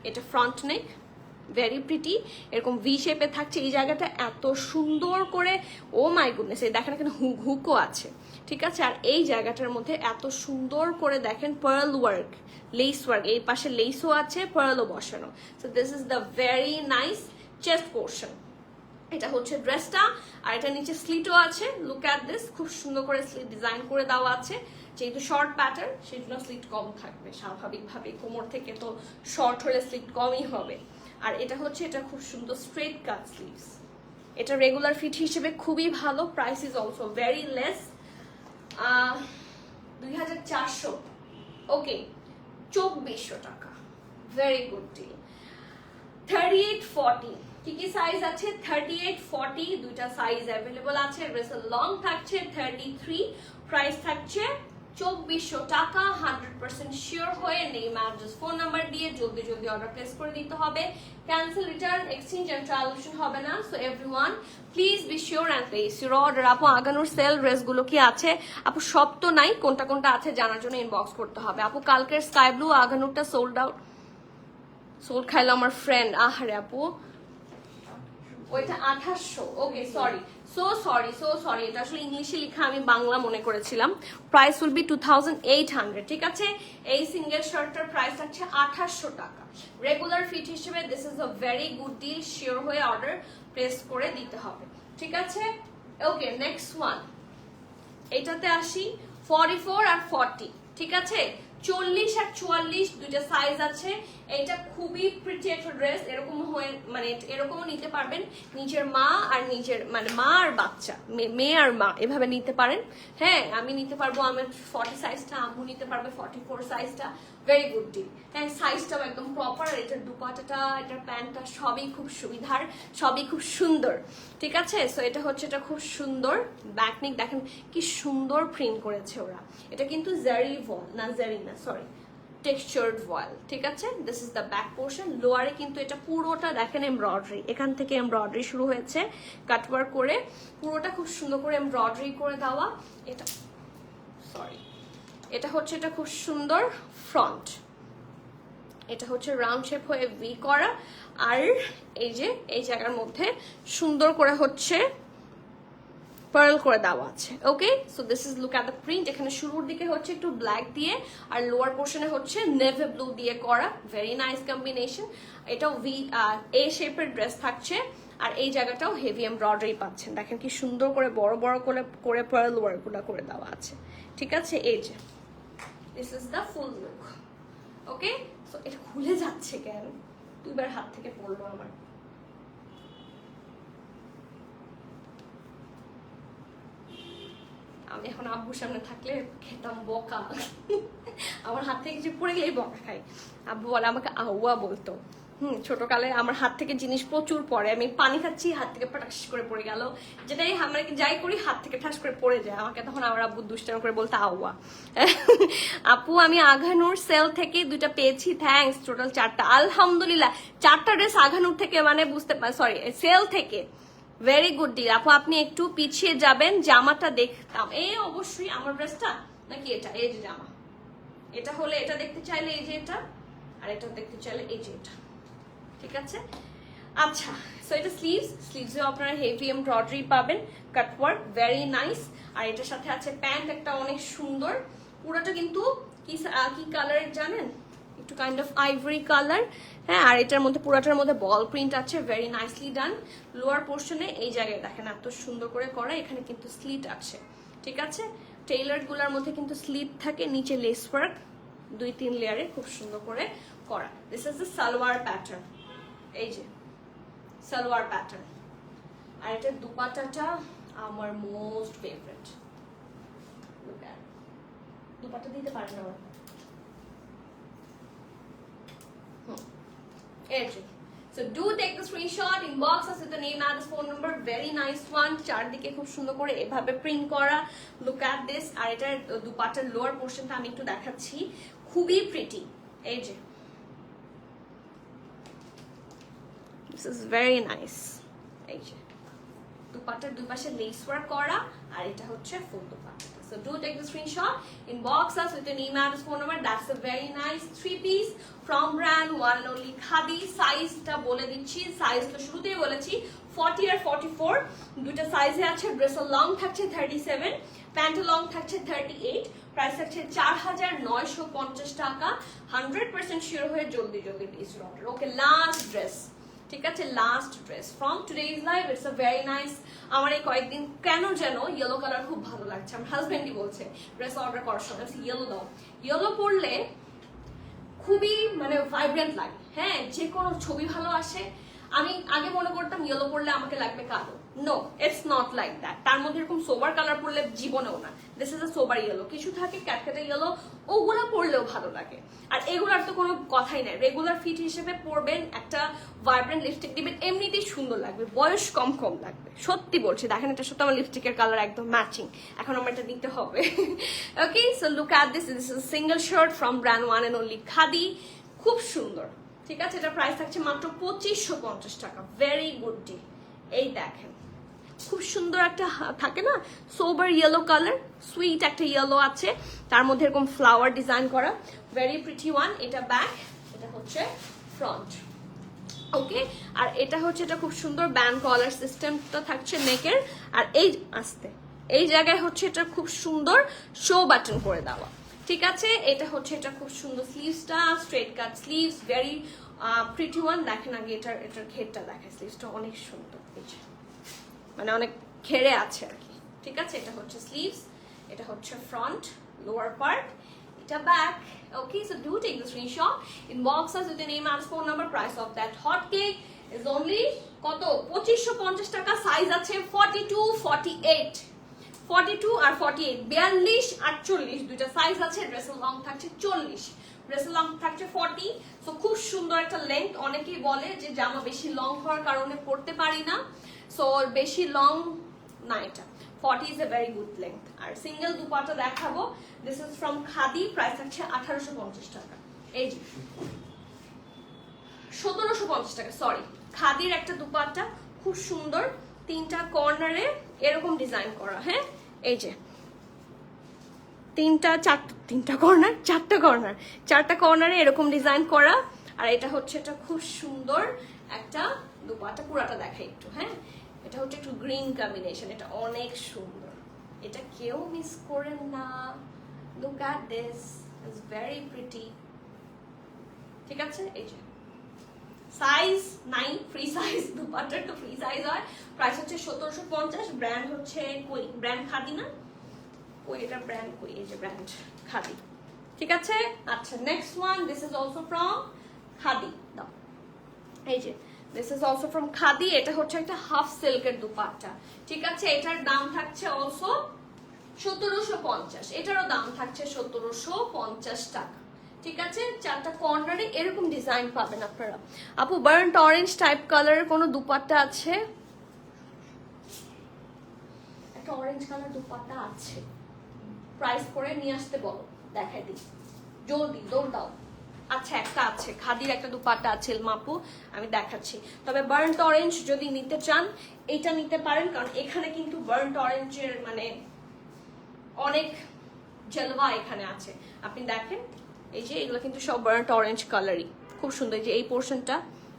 এটা ফ্রন্ট নেক ভেরি প্রিটি, এরকম ভি শেপে থাকছে। এই জায়গাটা এত সুন্দর করে, ও মাই গুডনেস, এই দেখেন এখানে হুকও আছে, ঠিক আছে। আর এই জায়গাটার মধ্যে এত সুন্দর করে দেখেন পার্ল ওয়ার্ক, লেস ওয়ার্ক, এই পাশে লেসও আছে, পার্লও বসানো। So this is the very nice chest portion. এটা হচ্ছে ড্রেসটা, আর এটা নিচে স্লিটও আছে। লুক অ্যাট দিস, খুব সুন্দর করে স্লিট ডিজাইন করে দেওয়া আছে। যেহেতু শর্ট প্যাটার্ন সেই জন্য স্লিট কম থাকবে স্বাভাবিকভাবে, কোমর থেকে তো শর্ট হলে স্লিট কমই হবে। আর এটা হচ্ছে, এটা খুব সুন্দর স্ট্রেট কাট স্লিভস, এটা রেগুলার ফিট হিসেবে খুবই ভালো। Price is also very less, 2400, ওকে 2400 টাকা, ভেরি গুড ডিল। 38-40, কি কি সাইজ আছে? 38-40 দুইটা সাইজ অ্যাভেলেবল আছে। ড্রেসের লং থাকছে 33, প্রাইস থাকছে 2400 টাকা। 100% শিওর হয়ে নেম অ্যাড্রেস ফোন নাম্বার দিয়ে জলদি জলদি অর্ডার প্লেস করে দিতে হবে। Cancel, return, exchange and trial option হবে না। So everyone please be sure and place your order. আপু আগানোর সেল ড্রেসগুলো কি আছে? আপু সব তো নাই, কোনটা কোনটা আছে জানার জন্য ইনবক্স করতে হবে। আপু কালকের স্কাই ব্লু আগানোরটা সোল্ড আউট, সোল্ড খাইলো আমার ফ্রেন্ড। আহারে আপু, ওইটা 2800, ওকে সরি, সো সরি, এটা আসলে ইংলিশে লেখা, আমি বাংলা মনে করেছিলাম। প্রাইস উইল বি 2800, ঠিক আছে। এই সিঙ্গেল শার্টটার প্রাইস আছে 2800 টাকা। রেগুলার ফিট হিসেবে this is a very good deal, sure হয়ে অর্ডার প্লেস করে দিতে হবে, ঠিক আছে। ওকে, নেক্সট ওয়ান, এটাতে আসি 44 আর 40, ঠিক আছে। 40 আর 44 দুইটা সাইজ আছে। এটা খুবই প্রিটি একটা ড্রেস, এরকম হয়ে মানে এরকমও নিতে পারবেন, নিজের মা আর নিজের মানে মা আর বাচ্চা, মেয়ে আর মা এভাবে নিতে পারেন। হ্যাঁ, আমি নিতে পারবো আমার 40 সাইজটা, আম্মু নিতে পারবে 44 সাইজটা, ভেরি গুড ডিল। হ্যাঁ, সাইজটাও একদম প্রপার। এটার দুপাটাটা, এটার প্যান্টটা সবই খুব সুবিধার, সবই খুব সুন্দর, ঠিক আছে। সো এটা হচ্ছে, এটা খুব সুন্দর ব্যাকনেক, দেখেন কি সুন্দর প্রিন্ট করেছে ওরা। এটা কিন্তু জারি ভয়েল না, জারি না সরি, টেক্সচার্ড ভয়েল, ঠিক আছে। This is the back portion. লোয়ারে কিন্তু এটা পুরোটা দেখেন এমব্রয়ডারি, এখান থেকে এমব্রয়ডারি শুরু হয়েছে কাটওয়ার্ক করে, পুরোটা খুব সুন্দর করে এমব্রয়ডারি করে দেওয়া। এটা সরি, এটা হচ্ছে, এটা খুব সুন্দর ফ্রন্ট, এটা হচ্ছে রাউন্ড শেপ হয়ে ভি করা, আর এই যে এই জায়গার মধ্যে সুন্দর করে হচ্ছে পার্ল করে দেওয়া আছে। Okay, so this is look at the print. এখানে শুরুর দিকে হচ্ছে একটু ব্ল্যাক দিয়ে, আর লোয়ার পোর্শনে হচ্ছে নেভি ব্লু দিয়ে করা, ভেরি নাইস কম্বিনেশন। এটাও এ শেপের ড্রেস থাকছে, আর এই জায়গাটাও হেভি এমব্রয়ডারি পাচ্ছেন। দেখেন কি সুন্দর করে বড় বড় করে পার্ল ওয়ার্কগুলো করে দেওয়া আছে, ঠিক আছে। এই যে this is the full look. Okay, so এটা খুলে যাচ্ছে কেন? দুইবার হাত থেকে পড়লো আমার। আমি এখন আব্বুর সামনে থাকলে খেতাম বকা, আমার হাত থেকে যে পড়ে গেলেই বকা খাই। আব্বু বলে আমাকে আহুয়া বলতো। ছোটকালে আমার হাত থেকে জিনিস প্রচুর পড়ে, আমি পানি খাচ্ছি হাত থেকে পটাশ করে পড়ে গেল, যেটাই আমরা যাই করি হাত থেকে ঠাস করে পড়ে যায়, আমাকে তখন আমার আব্বু দুষ্টামি করে বলতো আহুয়া। আপু আমি আঘানুর সেল থেকে দুইটা পেয়েছি, থ্যাঙ্কস। টোটাল 4টা, আলহামদুলিল্লাহ। 4টা ড্রেস আঘানুর থেকে, মানে বুঝতে সরি সেল থেকে, ভেরি গুড ডিল। আপু আপনি একটু পিছিয়ে যাবেন, জামাটা দেখতাম। এই অবশ্যই আমার ড্রেসটা নাকি এটা, এই যে জামা, এটা হলে এটা দেখতে চাইলে এই যে এটা, আর এটা দেখতে চাইলে এই যে এটা, ঠিক আছে। আচ্ছা, সো এটা স্লিভসে আপনারা হেভি এমব্রয়ডারি পাবেন, কাট ওয়ার্ক, ভেরি নাইস। আর এটার সাথে আছে প্যান্ট একটা অনেক সুন্দর, পুরোটা কিন্তু কি কালার জানেন, একটু কাইন্ড অফ আইভরি কালার, হ্যাঁ। আর এটার মধ্যে পুরোটার মধ্যে বল প্রিন্ট আছে, ভেরি নাইসলি ডান। লোয়ার পোর্শনে এই জায়গায় দেখেন এত সুন্দর করে করা, এখানে কিন্তু স্লিট আছে, ঠিক আছে। টেইলার গুলার মধ্যে কিন্তু স্লিট থাকে, নিচে লেস ওয়ার্ক 2-3 লেয়ারে খুব সুন্দর করে করা। This is the salwar pattern, এই যে সালোয়ার প্যাটার্ন। আর এটার দুপাট্টাটা আমার মোস্ট ফেভারিট, দুপাট্টা দিতে পারেন না So do take the screenshot, inbox us with the name, address, phone number. Very nice one. চারদিকে খুব সুন্দর করে এভাবে প্রিন্ট করা। Look at this. আর এটার দুপাট্টার লোয়ার পোর্শনটা আমি একটু দেখাচ্ছি, খুবই প্রিটি। এই যে this is very nice. এই যে দুপাট্টার দুই পাশে লেস ওয়ার্ক করা, আর এটা হচ্ছে ফুল dupatta. So do take the screenshot, inbox us with your name, address, phone number. That's a very nice 3-piece from brand one and only Khadi. সাইজটা বলে দিচ্ছি, সাইজ তো শুরুতেই বলেছি 40 আর 44 দুটো সাইজে আছে। ড্রেসের লং থাকছে 37, প্যান্টের লং থাকছে 38, প্রাইস থাকছে 4950 টাকা। 100% শিওর হয়ে জলদি please order. Okay, last dress, ঠিক আছে, last dress from today's live. It's a very nice. আমার এই কয়েকদিন কেন যেন ইয়েলো কালার খুব ভালো লাগছে, আমার হাজবেন্ডই বলছে ড্রেস অর্ডার করার সময় ইয়েলো দাও, ইয়েলো পরলে খুবই মানে ভাইব্রেন্ট লাগে, হ্যাঁ, যে কোনো ছবি ভালো আসে। আমি আগে মনে করতাম ইয়েলো পরলে আমাকে লাগবে কালো, no, it's not like that. তার মধ্যে এরকম সোবার কালার পরলে জীবনেও না, this is a sober yellow. কিছু থাকে ক্যাটক্যাটে ইয়েলো, ওগুলা পরলেও ভালো লাগে। আর এগুলার তো কোনো কথাই নাই, রেগুলার ফিট হিসেবে পরবেন, একটা ভাইব্রেন্ট লিপস্টিক দিবেন, এমনিতেই সুন্দর লাগবে, বয়স কম লাগবে, সত্যি বলছি। দেখেন এটা সত্যি আমার লিপস্টিকের কালার একদম ম্যাচিং, এখন আমার এটা নিতে হবে। Okay, so look at this, this is single shirt from brand one and only Khadi, খুব সুন্দর, ঠিক আছে। এটা প্রাইস থাকছে মাত্র 2550 টাকা, ভেরি গুড ডিল। এই দেখেন খুব সুন্দর একটা থাকে না সোবার ইয়েলো কালার, সুইট একটা ইয়েলো আছে, তার মধ্যে এরকম ফ্লাওয়ার ডিজাইন করা, ভেরি প্রিটি ওয়ান। এটা ব্যাক, এটা হচ্ছে ফ্রন্ট, ওকে। আর এটা হচ্ছে, এটা খুব সুন্দর ব্যান্ড কলার সিস্টেমটা থাকছে নেকের, আর এই আস্তে এই জায়গায় হচ্ছে এটা খুব সুন্দর শো বাটন করে দেওয়া, ঠিক আছে। এটা হচ্ছে, এটা খুব সুন্দর স্লিভসটা, straight cut sleeves, very pretty one. দেখেন আগে এটার ঘেরটা দেখে, স্লিভসটা অনেক সুন্দর, মানে অনেক ঘেরে আছে আর কি, ঠিক আছে। এটা হচ্ছে স্লিভস, এটা হচ্ছে ফ্রন্ট লোয়ার পার্ট, এটা back. Okay, so do take the screenshot, inbox us with your name, address, phone number. Price of that hot cake is only কত 2550 টাকা। সাইজ আছে 42, 48, 42 আর 48, 42, 48 দুইটা সাইজ আছে। ড্রেসের লং থাকছে 40, ড্রেসের লং থাকছে 40। সো খুব সুন্দর একটা লেন্থ। অনেকেই বলে যে জামা বেশি লং হওয়ার কারণে পরতে পারি না, সো বেশি লং না, এটা 40 is a very good length। আর সিঙ্গেল দুপাট্টা দেখাবো, this is from khadi, price থাকছে 1850 টাকা। এই যে 1750 টাকা, সরি, খাদির একটা দুপাট্টা খুব সুন্দর, তিনটা কর্নারে এরকম ডিজাইন করা, হ্যাঁ, এই যে চারটা কর্নারে এরকম ডিজাইন করা। আর এটা হচ্ছে, এটা খুব সুন্দর একটা দুপাট্টা, পুরাটা দেখাই একটু, হ্যাঁ। এটা হচ্ছে একটু গ্রিন কম্বিনেশন, এটা অনেক সুন্দর, এটা কেউ মিস করেন না। Look at this, it's very pretty, ঠিক আছে। এই যে সাইজ নাই, ফ্রি সাইজ, দুপাট্টার তো ফ্রি সাইজ হয়। প্রাইস হচ্ছে 1750, ব্র্যান্ড হচ্ছে কই, ব্র্যান্ড খাদি না, কই এটা ব্র্যান্ড কই, এই যে ব্র্যান্ড খাদি, ঠিক আছে। আচ্ছা, next one, this is also from khadi, দাও, এই যে this is also from khadi. এটা হচ্ছে একটা হাফ সিল্কের দুপাট্টা, ঠিক আছে। এটার দাম থাকছে অলসো 1750, এটারও দাম থাকছে 1750 টাকা, ঠিক আছে। চারটা কর্নারে এরকম ডিজাইন পাবেন আপনারা। আপু বার্ন্ট অরেঞ্জ টাইপ কালারের কোনো দুপাট্টা আছে? একটা অরেঞ্জ কালার দুপাট্টা আছে, প্রাইস করে নিয়ে আসতে বলো, দেখাই দিই, জলদি দৌড় দাও। আচ্ছা, একটা আছে, খাদির একটা দুপাট্টা আছে মাপু, আমি দেখাচ্ছি। তবে বার্ন্ট অরেঞ্জ যদি নিতে চান এটা নিতে পারেন, কারণ এখানে কিন্তু বার্ন্ট অরেঞ্জের মানে অনেক জলওয়া এখানে আছে। আপনি দেখেন এই যে এগুলো কিন্তু সব বার্ন্ট অরেঞ্জ কালারই, খুব সুন্দর। যে এই পোর্শনটা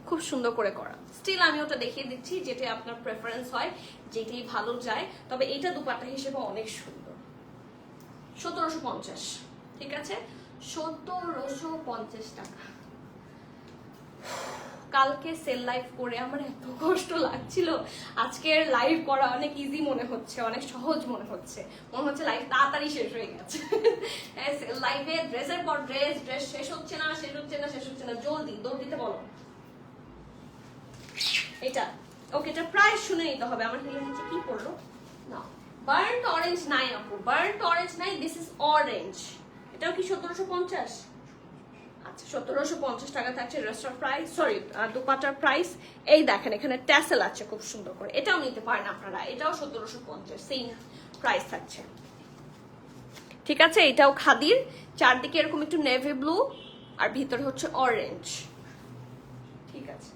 খুব সুন্দর করে করা, স্টিল আমি ওটা দেখিয়ে দিচ্ছি যেটা আপনার প্রেফারেন্স হয়, যেটাই ভালো যায়। তবে এটা দুপাট্টা হিসেবে অনেক সুন্দর। 1750, ঠিক আছে, 1750 টাকা। কালকে সেল লাইভ করে আমার এত কষ্ট লাগছিল, আজকের লাইভ করা অনেক ইজি মনে হচ্ছে, অনেক সহজ মনে হচ্ছে, মনে হচ্ছে লাইভ তাড়াতাড়ি শেষ হয়ে গেছে। সেল লাইভে ড্রেসের পর ড্রেস, ড্রেস শেষ হচ্ছে না, শেষ হচ্ছে না, শেষ হচ্ছে না, জলদি দৌড় দিতে বলো। এটা ওকে, এটা প্রাইস শুনে নিতে হবে। আমার হেলে নিচে কি পড়লো না, বার্ন্ট অরেঞ্জ নাই আপু, বার্ন্ট অরেঞ্জ নাই, দিস ইজ অরেঞ্জ। এটাও কি 1750? আচ্ছা, 1750 টাকা থাকছে রেস্টার প্রাইস, সরি দুপাটার প্রাইস। এই দেখেন এখানে ট্যাসেল আছে খুব সুন্দর করে, এটাও নিতে পারেন আপনারা, এটাও 1750 সেম প্রাইস থাকছে, ঠিক আছে। এটাও খাদির, চারদিকে এরকম একটু নেভি ব্লু আর ভিতরে হচ্ছে অরেঞ্জ, ঠিক আছে।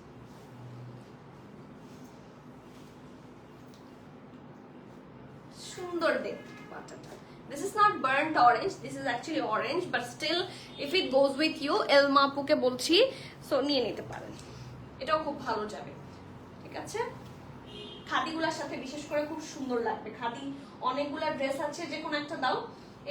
সুন্দর দেখতে পাটাটা। This is not burnt orange, this is actually orange, but still if it goes with you, এলমা আপুকে বলছি, সো নিয়ে নিতে পারেন, এটাও খুব ভালো যাবে, ঠিক আছে। খাদিগুলোর সাথে বিশেষ করে খুব সুন্দর লাগবে। খাদি অনেকগুলা ড্রেস আছে, যে কোনো একটা দাও,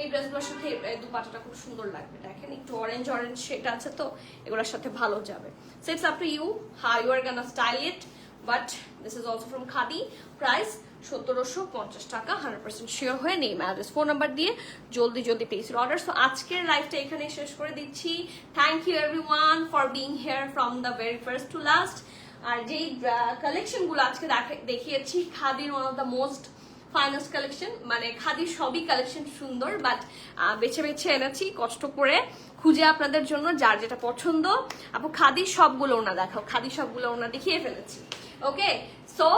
এই ড্রেসগুলোর সাথে দুপাটাটা খুব সুন্দর লাগবে। দেখেন একটু অরেঞ্জ অরেঞ্জ শেড আছে, তো এগুলোর সাথে ভালো যাবে। So it's up to you how you are gonna style it, but this is also from khadi. Price 1750 টাকা, 100% শিওর হয়ে নেই অ্যাড্রেস ফোন নাম্বার দিয়ে জলদি জলদি প্লেস ইউর অর্ডার। সো আজকের লাইভটা এখানে শেষ করে দিচ্ছি। Thank you everyone for being here from the very first to last. আর যেই কালেকশনগুলো আজকে দেখিয়েছি, খাদির one of the most finest collection, মানে খাদির সবই কালেকশন সুন্দর, বাট বেছে বেছে এনেছি কষ্ট করে খুঁজে আপনাদের জন্য, যার যেটা পছন্দ। আপু খাদির সবগুলো ওনা দেখাও, খাদির সবগুলো ওনা দেখিয়ে ফেলেছি, ওকে। সো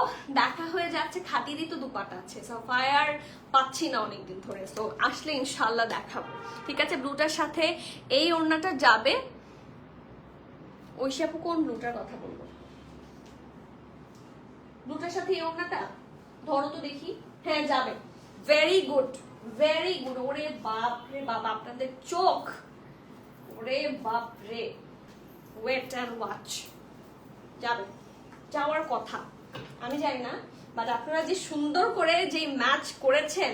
দেখা হয়ে যাচ্ছে, খাদিরই তো দুপাটা আছে, সাফায়ার পাচ্ছি না অনেকদিন ধরে, সো আসলে ইনশাল্লাহ দেখাবো, ঠিক আছে। ব্লুটার সাথে এই ওড়নাটা যাবে। ঐশী আপু কোন ব্লুটার কথা বলবো? ব্লুটার সাথে এই ওড়নাটা ধরো তো দেখি, হ্যাঁ যাবে, ভেরি গুড, ভেরি গুড। ওরে বাপ রে বাপ, আপনাদের চোখ, ওরে বাপ রে, ওয়েট অ্যান্ড ওয়াচ, যাবে, যাওয়ার কথা। আমি জানি না, বাট আপনারা যে সুন্দর করে যে ম্যাচ করেছেন,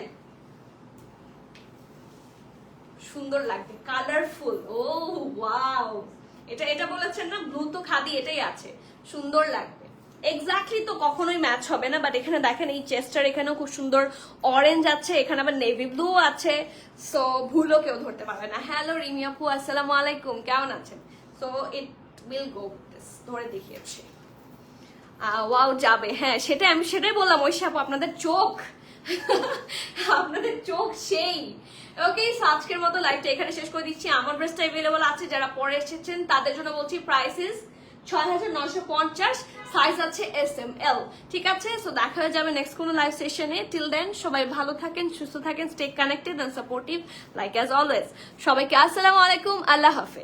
সুন্দর লাগবে, কালারফুল। ও ওয়াও, এটা বলেছেন না, ব্লু তো খাদি এটাই আছে, সুন্দর লাগবে। এক্স্যাক্টলি তো কখনোই ম্যাচ হবে না, বাট এখানে দেখেন এই চেস্টার এখানেও খুব সুন্দর অরেঞ্জ আছে, এখানে আবার নেভি ব্লু আছে, সো ভুলও কেউ ধরতে পারবে না। হ্যালো রিমি আপু, আসসালামু আলাইকুম, কেমন আছেন? So it will go this, ধরে দেখিয়েছি। ওয়াও যাবে, হ্যাঁ সেটাই বললাম ঐশী আপু, আপনাদের চোখ আপনাদের চোখ সেই। ওকে, আজকের মতো লাইভটা এখানে শেষ করে দিচ্ছি। আমার ড্রেসটা অ্যাভেলেবল আছে, যারা পরে এসেছেন তাদের জন্য বলছি প্রাইস ইজ 6950, সাইজ আছে SML, ঠিক আছে। সো দেখা হয়ে যাবে নেক্সট কোনো লাইভ সেশনে। টিল দেন সবাই ভালো থাকেন, সুস্থ থাকেন, stay connected and supportive like as always. সবাইকে আসসালামু আলাইকুম, আল্লাহ হাফেজ।